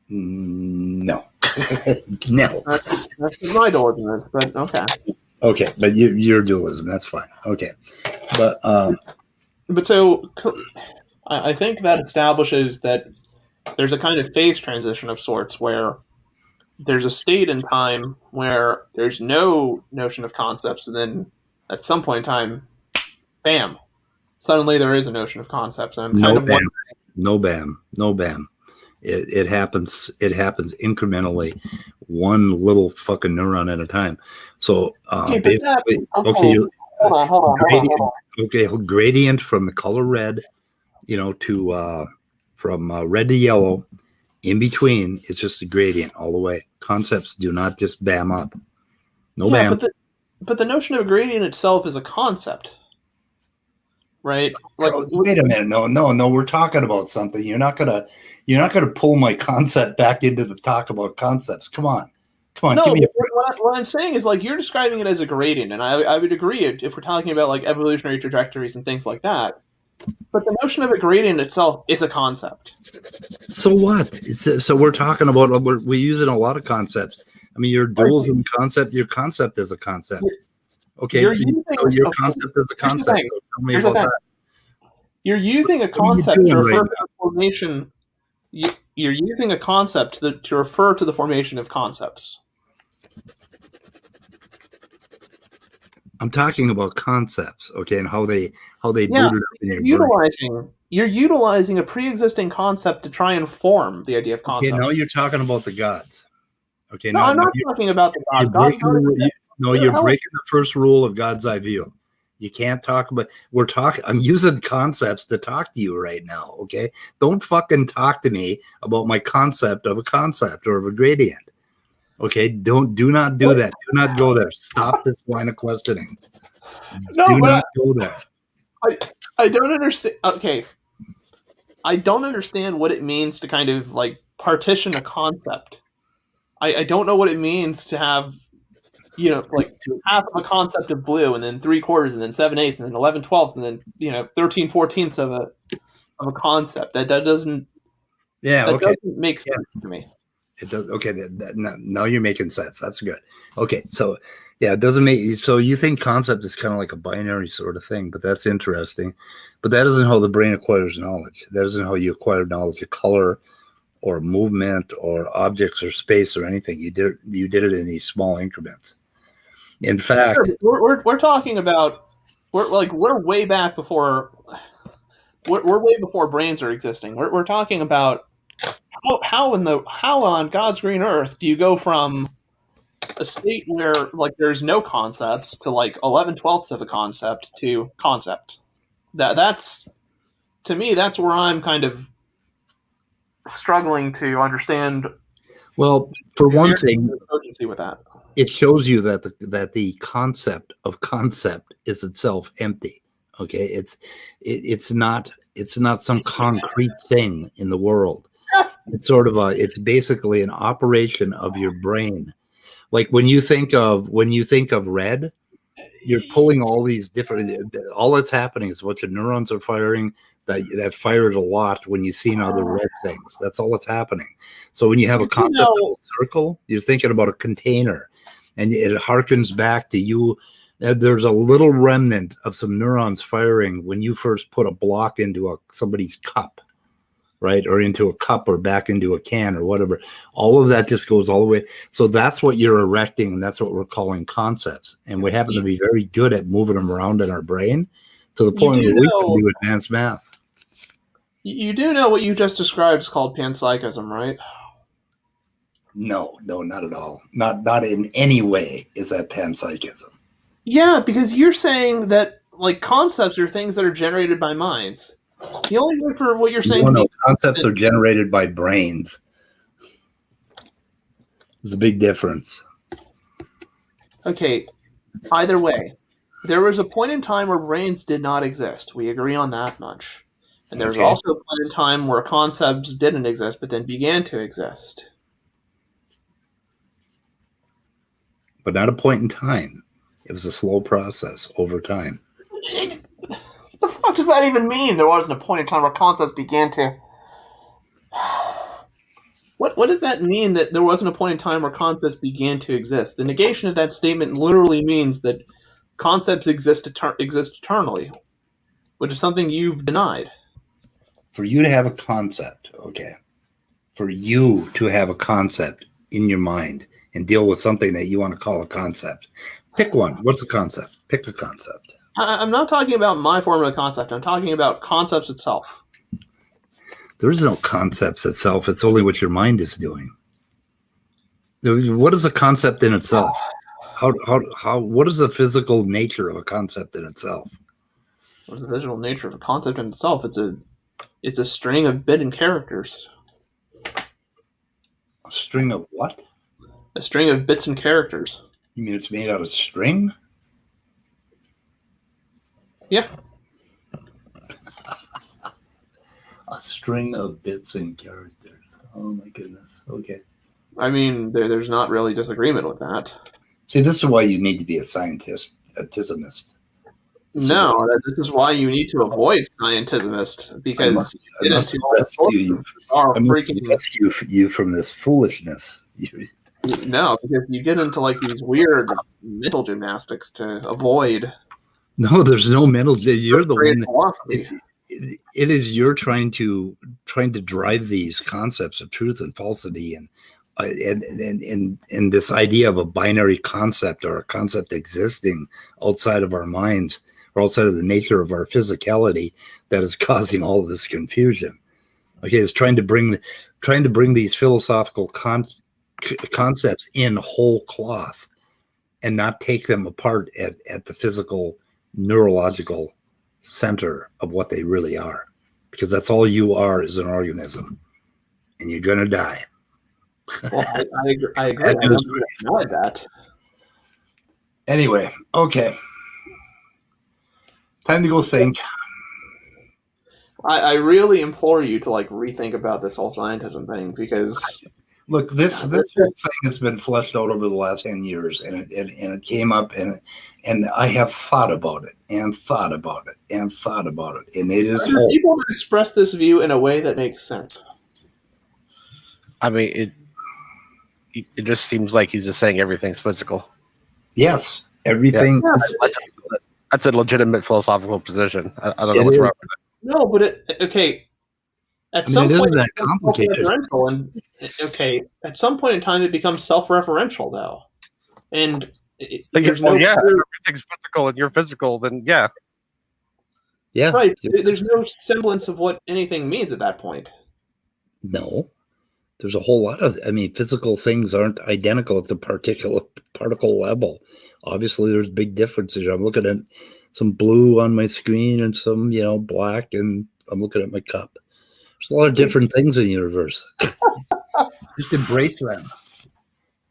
[SPEAKER 1] No. No.
[SPEAKER 2] That's my dualism is, but okay.
[SPEAKER 1] Okay, but your dualism, that's fine. Okay. But
[SPEAKER 2] so I think that establishes that there's a kind of phase transition of sorts where there's a state in time where there's no notion of concepts, and then at some point in time, bam, suddenly there is a notion of concepts. And I'm kind of wondering.
[SPEAKER 1] No bam. It happens incrementally, one little fucking neuron at a time. So basically, hold on. Okay, gradient from the color red, to from red to yellow. In between, it's just a gradient all the way. Concepts do not just bam up. Bam.
[SPEAKER 2] But the notion of a gradient itself is a concept, right? Like,
[SPEAKER 1] wait a minute. No. We're talking about something. You're not gonna pull my concept back into the talk about concepts. Come on.
[SPEAKER 2] No, what I'm saying is, like, you're describing it as a gradient, and I would agree if we're talking about like evolutionary trajectories and things like that. But the notion of a gradient itself is a concept.
[SPEAKER 1] So what? So we're talking about, we use it in a lot of concepts. I mean, your dualism concept, your concept is a concept. Okay, your concept is a concept. Tell me about that.
[SPEAKER 2] You're using a concept to refer to the formation. You're using a concept to refer to the formation of concepts.
[SPEAKER 1] I'm talking about concepts, okay, and how they booted up in your brain.
[SPEAKER 2] You're utilizing a pre-existing concept to try and form the idea of concept.
[SPEAKER 1] Okay, now you're talking about the gods. Okay,
[SPEAKER 2] I'm not talking about the gods.
[SPEAKER 1] No, you're breaking the first rule of God's eye view. You can't talk about. I'm using concepts to talk to you right now. Okay, don't fucking talk to me about my concept of a concept or of a gradient. Okay, do not do that. Do not go there. Stop this line of questioning.
[SPEAKER 2] No,
[SPEAKER 1] do not go there.
[SPEAKER 2] I don't understand. Okay, I don't understand what it means to kind of like partition a concept. I don't know what it means to have, like half of a concept of blue, and then 3/4, and then 7/8, and then 11/12, and then 13/14 of a concept. That doesn't.
[SPEAKER 1] Yeah.
[SPEAKER 2] That
[SPEAKER 1] Okay.
[SPEAKER 2] doesn't make sense to me.
[SPEAKER 1] It does. Okay. Now you're making sense. That's good. Okay. So yeah, it doesn't make. So you think concept is kind of like a binary sort of thing, but that's interesting. But that isn't how the brain acquires knowledge. That isn't how you acquire knowledge of color, or movement, or objects, or space, or anything. You did it in these small increments. In fact,
[SPEAKER 2] we're talking about we're way back before we're way before brains are existing. We're talking about how on God's green earth do you go from a state where like there's no concepts to like 11/12 of a concept to concept. That's to me that's where I'm kind of struggling to understand.
[SPEAKER 1] Well, for one thing,
[SPEAKER 2] urgency with that.
[SPEAKER 1] It shows you that the concept of concept is itself empty. Okay, it's not some concrete thing in the world. It's basically an operation of your brain. Like when you think of red, you're pulling all these different. All that's happening is what your neurons are firing. That fired a lot when you see other red things. That's all that's happening. So when you have a concept of a circle, you're thinking about a container, and it harkens back to you. There's a little remnant of some neurons firing when you first put a block into somebody's cup, right? Or into a cup, or back into a can, or whatever. All of that just goes all the way. So that's what you're erecting, and that's what we're calling concepts. And we happen to be very good at moving them around in our brain to the point where we can do advanced math.
[SPEAKER 2] You do know what you just described is called panpsychism, right?
[SPEAKER 1] No, not at all. Not in any way is that panpsychism.
[SPEAKER 2] Yeah, because you're saying that like concepts are things that are generated by minds. The only way for what you're saying.
[SPEAKER 1] No, concepts are generated by brains. There's a big difference.
[SPEAKER 2] Okay, either way, there was a point in time where brains did not exist. We agree on that much. And there's also a point in time where concepts didn't exist, but then began to exist.
[SPEAKER 1] But not a point in time. It was a slow process over time.
[SPEAKER 2] What the fuck does that even mean? There wasn't a point in time where concepts began to... What does that mean, that there wasn't a point in time where concepts began to exist? The negation of that statement literally means that concepts exist eternally, which is something you've denied.
[SPEAKER 1] For you to have a concept, okay, for you to have a concept in your mind and deal with something that you want to call a concept, pick one. What's a concept? Pick a concept.
[SPEAKER 2] I'm not talking about my form of a concept. I'm talking about concepts itself.
[SPEAKER 1] There is no concepts itself. It's only what your mind is doing. What is a concept in itself? What is the physical nature of a concept in itself?
[SPEAKER 2] What is the physical nature of a concept in itself? It's a string of bit and characters.
[SPEAKER 1] A string of what?
[SPEAKER 2] A string of bits and characters.
[SPEAKER 1] You mean it's made out of string?
[SPEAKER 2] Yeah.
[SPEAKER 1] A string of bits and characters. Oh my goodness. Okay.
[SPEAKER 2] I mean, there's not really disagreement with that.
[SPEAKER 1] See, this is why you need to be a scientist, a tismist.
[SPEAKER 2] This is why you need to avoid scientism, because
[SPEAKER 1] I must rescue you from this foolishness.
[SPEAKER 2] No, because you get into like these weird mental gymnastics to avoid.
[SPEAKER 1] No, there's no mental. You're the one. It is you're trying to drive these concepts of truth and falsity and this idea of a binary concept, or a concept existing outside of our minds or outside of the nature of our physicality, that is causing all of this confusion. Okay, it's trying to bring these philosophical concepts in whole cloth and not take them apart at the physical, neurological center of what they really are. Because that's all you are is an organism. And you're going to die.
[SPEAKER 2] Well, I agree. I don't deny that.
[SPEAKER 1] Anyway, okay. Time to go think.
[SPEAKER 2] I really implore you to like rethink about this whole scientism thing, because
[SPEAKER 1] look, this whole thing has been fleshed out over the last 10 years, and it came up, and I have thought about it and thought about it and thought about it, and it is
[SPEAKER 2] there are people that express this view in a way that makes sense.
[SPEAKER 6] I mean, it just seems like he's just saying everything's physical.
[SPEAKER 1] Yes, everything.
[SPEAKER 6] Yeah, that's a legitimate philosophical position. I don't know what's wrong with it.
[SPEAKER 2] No, but okay. At some point,
[SPEAKER 1] that complicated.
[SPEAKER 2] At some point in time, it becomes self-referential, though, and
[SPEAKER 6] everything's physical and you're physical. Then yeah,
[SPEAKER 2] right. There's no semblance of what anything means at that point.
[SPEAKER 1] No, there's a whole lot of. I mean, physical things aren't identical at the particle level. Obviously, there's big differences. I'm looking at some blue on my screen and some, black, and I'm looking at my cup. There's a lot of different things in the universe. Just embrace them.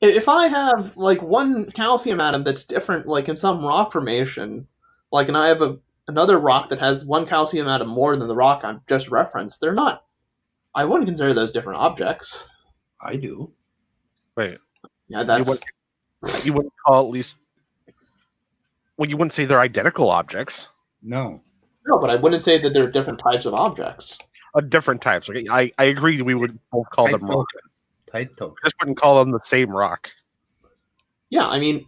[SPEAKER 2] If I have like one calcium atom that's different, like in some rock formation, like, and I have another rock that has one calcium atom more than the rock I've just referenced, they're not. I wouldn't consider those different objects.
[SPEAKER 1] I do.
[SPEAKER 6] Wait.
[SPEAKER 2] Yeah, that's.
[SPEAKER 6] You wouldn't call at least. Well, you wouldn't say they're identical objects.
[SPEAKER 1] No.
[SPEAKER 2] No, but I wouldn't say that they're different types of objects.
[SPEAKER 6] Different types. Okay, I agree. We would both call them rock.
[SPEAKER 1] Tight token.
[SPEAKER 6] I just wouldn't call them the same rock.
[SPEAKER 2] Yeah, I mean,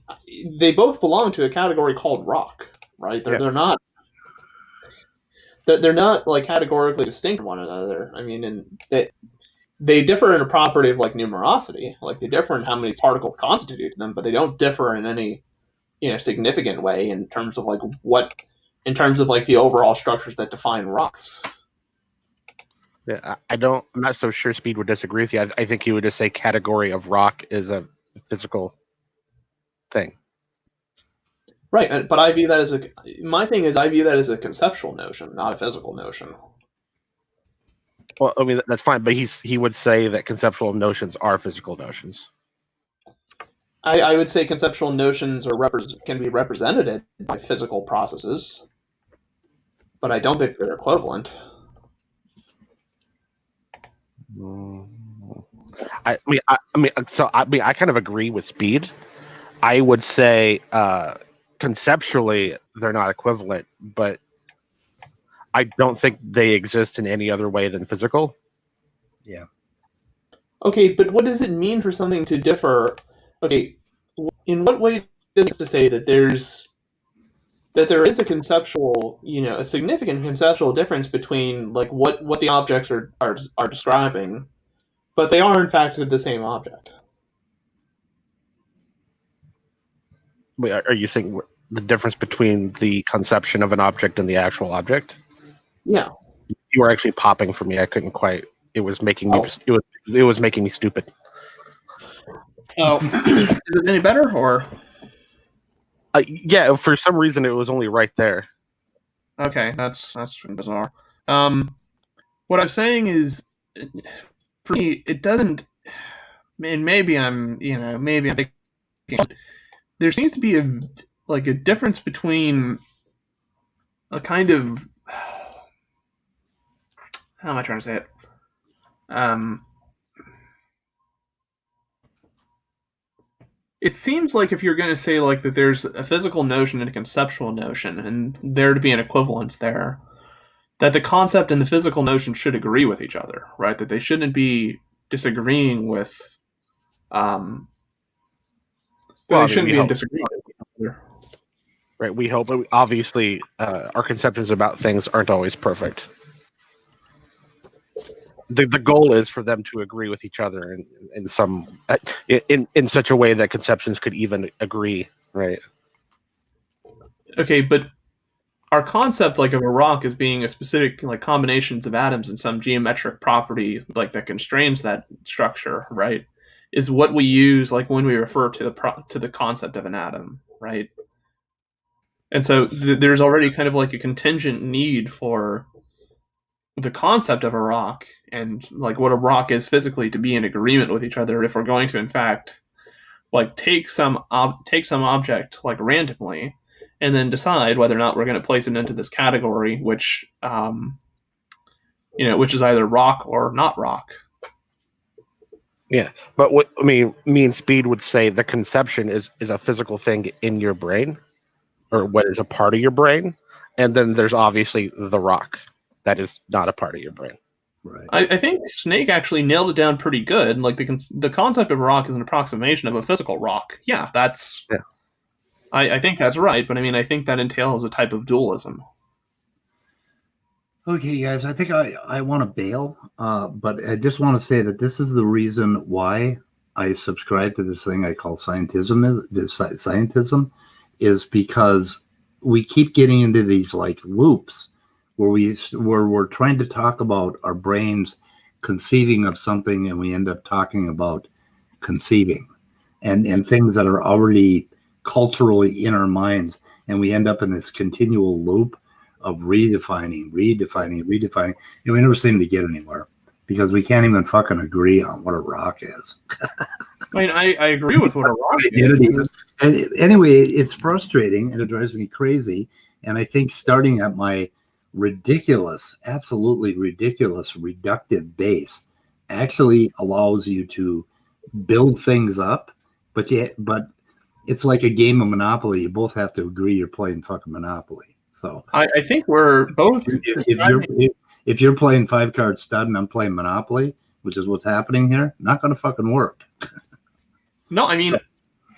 [SPEAKER 2] they both belong to a category called rock, right? They're not. They're not like categorically distinct from one another. I mean, and they differ in a property of like numerosity. Like they differ in how many particles constitute them, but they don't differ in any significant way in terms of the overall structures that define rocks.
[SPEAKER 6] Yeah, I'm not so sure Speed would disagree with you. I think he would just say category of rock is a physical thing.
[SPEAKER 2] Right, but I view that as I view that as a conceptual notion, not a physical notion.
[SPEAKER 6] Well, I mean, that's fine, but he would say that conceptual notions are physical notions.
[SPEAKER 2] I would say conceptual notions can be represented by physical processes, but I don't think they're equivalent.
[SPEAKER 6] I kind of agree with Speed. I would say conceptually they're not equivalent, but I don't think they exist in any other way than physical.
[SPEAKER 1] Yeah.
[SPEAKER 2] Okay, but what does it mean for something to differ? Okay, in what way does it to say that there is a conceptual, a significant conceptual difference between like what the objects are describing, but they are in fact the same object?
[SPEAKER 6] Wait, are you saying the difference between the conception of an object and the actual object?
[SPEAKER 2] Yeah.
[SPEAKER 6] You were actually popping for me. I couldn't quite. It was making me. It was making me stupid.
[SPEAKER 8] Oh, is it any better or?
[SPEAKER 6] Yeah, for some reason it was only right there.
[SPEAKER 8] Okay, that's bizarre. What I'm saying is, for me, it doesn't. And maybe I'm thinking. There seems to be a difference between a kind of. How am I trying to say it? It seems like if you're going to say like that there's a physical notion and a conceptual notion, and there to be an equivalence there, that the concept and the physical notion should agree with each other, right? That they shouldn't be disagreeing with. They shouldn't be in disagreement with each other.
[SPEAKER 6] Right, we hope, but obviously our conceptions about things aren't always perfect. The goal is for them to agree with each other in such a way that conceptions could even agree, right?
[SPEAKER 8] Okay, but our concept like of a rock as being a specific like combinations of atoms and some geometric property like that constrains that structure, right? is what we use like when we refer to the concept of an atom, right? And so there's already kind of like a contingent need for the concept of a rock and like what a rock is physically to be in agreement with each other if we're going to in fact like take some object like randomly and then decide whether or not we're going to place it into this category which which is either rock or not rock.
[SPEAKER 6] Yeah, but what I mean, me and Speed would say the conception is a physical thing in your brain, or what is a part of your brain, and then there's obviously the rock that is not a part of your brain.
[SPEAKER 1] Right.
[SPEAKER 8] I think Snake actually nailed it down pretty good. Like the concept of a rock is an approximation of a physical rock. Yeah, that's. Yeah. I think that's right, but I mean, I think that entails a type of dualism.
[SPEAKER 1] Okay, guys, I think I want to bail, but I just want to say that this is the reason why I subscribe to this thing I call Scientism. Scientism is because we keep getting into these like loops where we're trying to talk about our brains conceiving of something, and we end up talking about conceiving and things that are already culturally in our minds, and we end up in this continual loop of redefining, and we never seem to get anywhere because we can't even fucking agree on what a rock is.
[SPEAKER 8] I mean, I agree with what a rock is.
[SPEAKER 1] And anyway, it's frustrating and it drives me crazy. And I think starting at my absolutely ridiculous reductive base actually allows you to build things up, but it's like a game of Monopoly. You both have to agree you're playing fucking Monopoly. So
[SPEAKER 8] I think we're both.
[SPEAKER 1] If you're playing 5-card stud and I'm playing Monopoly, which is what's happening here, not going to fucking work.
[SPEAKER 8] No, I mean,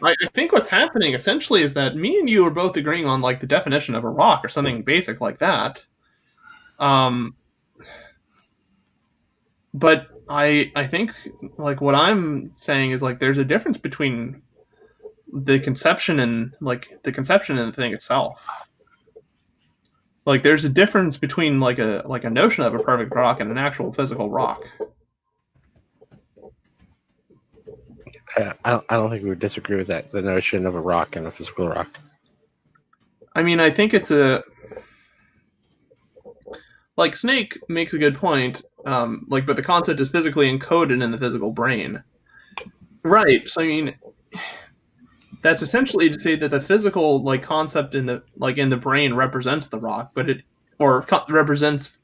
[SPEAKER 8] I think what's happening essentially is that me and you are both agreeing on like the definition of a rock or something basic like that. But I think like what I'm saying is like there's a difference between the conception and the thing itself. Like there's a difference between like a notion of a perfect rock and an actual physical rock.
[SPEAKER 6] I don't think we would disagree with that. The notion of a rock and a physical rock.
[SPEAKER 8] I mean, I think it's like Snake makes a good point. But the concept is physically encoded in the physical brain, right? So I mean, that's essentially to say that the physical like concept in the brain represents the rock, but represents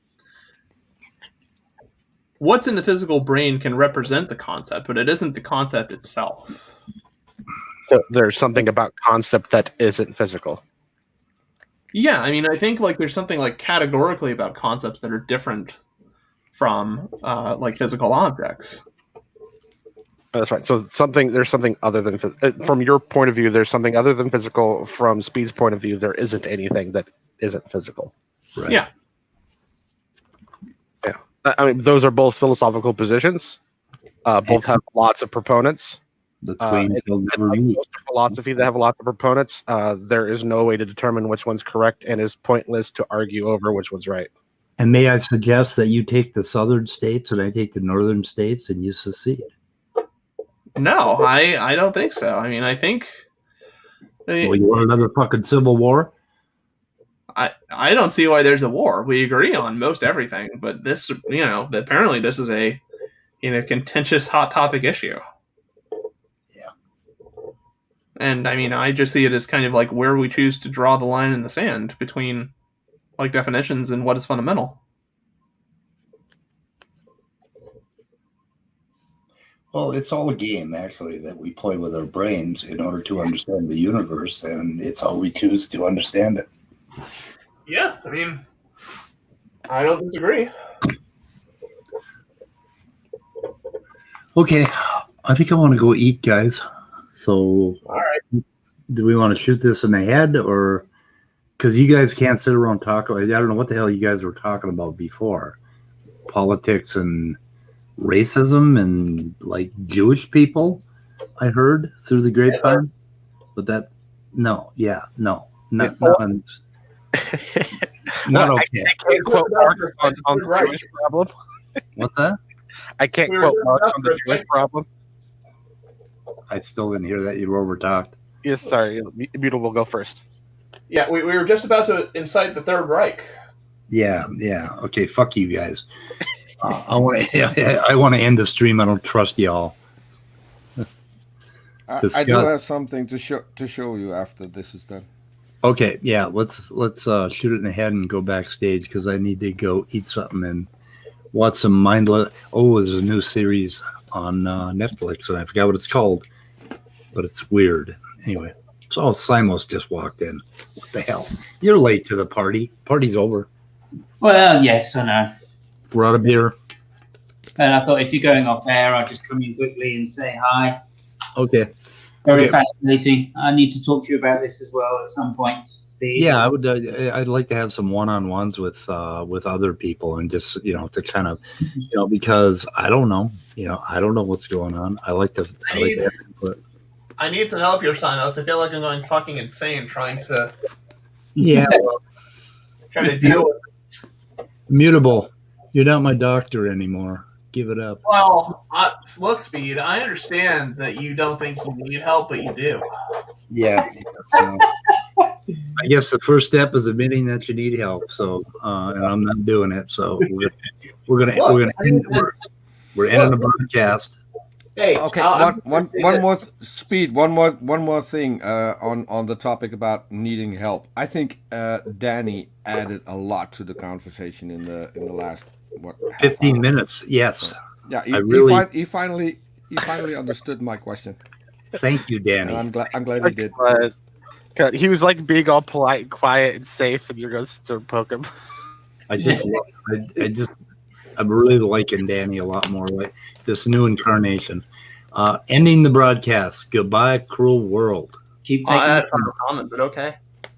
[SPEAKER 8] what's in the physical brain can represent the concept, but it isn't the concept itself.
[SPEAKER 6] So there's something about concept that isn't physical.
[SPEAKER 8] Yeah, I mean, I think like there's something like categorically about concepts that are different from like physical objects.
[SPEAKER 6] That's right. So there's something other than from your point of view. There's something other than physical. From Speed's point of view, there isn't anything that isn't physical.
[SPEAKER 1] Right.
[SPEAKER 8] Yeah.
[SPEAKER 6] Yeah. I mean, those are both philosophical positions. Both have lots of proponents.
[SPEAKER 1] The twain shall never meet.
[SPEAKER 6] Philosophy that have lots of proponents. There is no way to determine which one's correct, and it's pointless to argue over which one's right.
[SPEAKER 1] And may I suggest that you take the southern states and I take the northern states and you secede?
[SPEAKER 8] No, I don't think so. I mean, I think.
[SPEAKER 1] Well, you want another fucking civil war?
[SPEAKER 8] I don't see why there's a war. We agree on most everything, but this, apparently this is a, contentious hot topic issue.
[SPEAKER 1] Yeah.
[SPEAKER 8] And I mean, I just see it as kind of like where we choose to draw the line in the sand between, like, definitions and what is fundamental.
[SPEAKER 1] Well, it's all a game, actually, that we play with our brains in order to understand the universe, and it's how we choose to understand it.
[SPEAKER 8] Yeah, I mean, I don't disagree.
[SPEAKER 1] Okay, I think I want to go eat, guys. So,
[SPEAKER 8] all right.
[SPEAKER 1] Do we want to shoot this in the head, or because you guys can't sit around and talk? I don't know what the hell you guys were talking about before, politics and racism and like Jewish people. I heard through the grapevine, but that not okay.
[SPEAKER 6] I can't quote Marx on the Jewish problem.
[SPEAKER 1] What's that?
[SPEAKER 6] I can't quote Marx on the Jewish problem.
[SPEAKER 1] I still didn't hear that. You were overtalked.
[SPEAKER 6] Yes, sorry. Immutable will go first.
[SPEAKER 2] Yeah, we were just about to incite the Third Reich.
[SPEAKER 1] Yeah. Okay, fuck you guys. I want to end the stream. I don't trust y'all.
[SPEAKER 7] I do have something to show you after this is done.
[SPEAKER 1] Okay, yeah. Let's shoot it in the head and go backstage because I need to go eat something and watch some mindless. Oh, there's a new series on Netflix and I forgot what it's called, but it's weird. Anyway, so Simos just walked in. What the hell? You're late to the party. Party's over.
[SPEAKER 9] Well, yes, I know.
[SPEAKER 1] We're out of beer.
[SPEAKER 9] And I thought if you're going off air, I'll just come in quickly and say hi.
[SPEAKER 1] Okay.
[SPEAKER 9] Very fascinating. I need to talk to you about this as well at some point.
[SPEAKER 1] Yeah, I would. I'd like to have some one-on-ones with other people and just to kind of because I don't know I don't know what's going on. I like to have input.
[SPEAKER 2] I need some help here, Sinos. I feel like I'm going fucking insane trying to trying to deal with it.
[SPEAKER 1] Mutable. You're not my doctor anymore. Give it up.
[SPEAKER 2] Well, look, Speed, I understand that you don't think you need help, but you do.
[SPEAKER 1] Yeah. I guess the first step is admitting that you need help. So, and I'm not doing it. So we're gonna end the broadcast.
[SPEAKER 2] Hey,
[SPEAKER 7] okay. One more Speed. One more thing on the topic about needing help. I think Danny added a lot to the conversation in the last
[SPEAKER 1] 15 minutes. Yes.
[SPEAKER 7] Yeah. He finally understood my question.
[SPEAKER 1] Thank you, Danny.
[SPEAKER 7] And I'm glad he did.
[SPEAKER 6] He was like being all polite and quiet and safe, and you're going to poke him.
[SPEAKER 1] I'm really liking Danny a lot more. Like this new incarnation. Ending the broadcast. Goodbye, cruel world.
[SPEAKER 9] Keep taking
[SPEAKER 2] comment, but okay.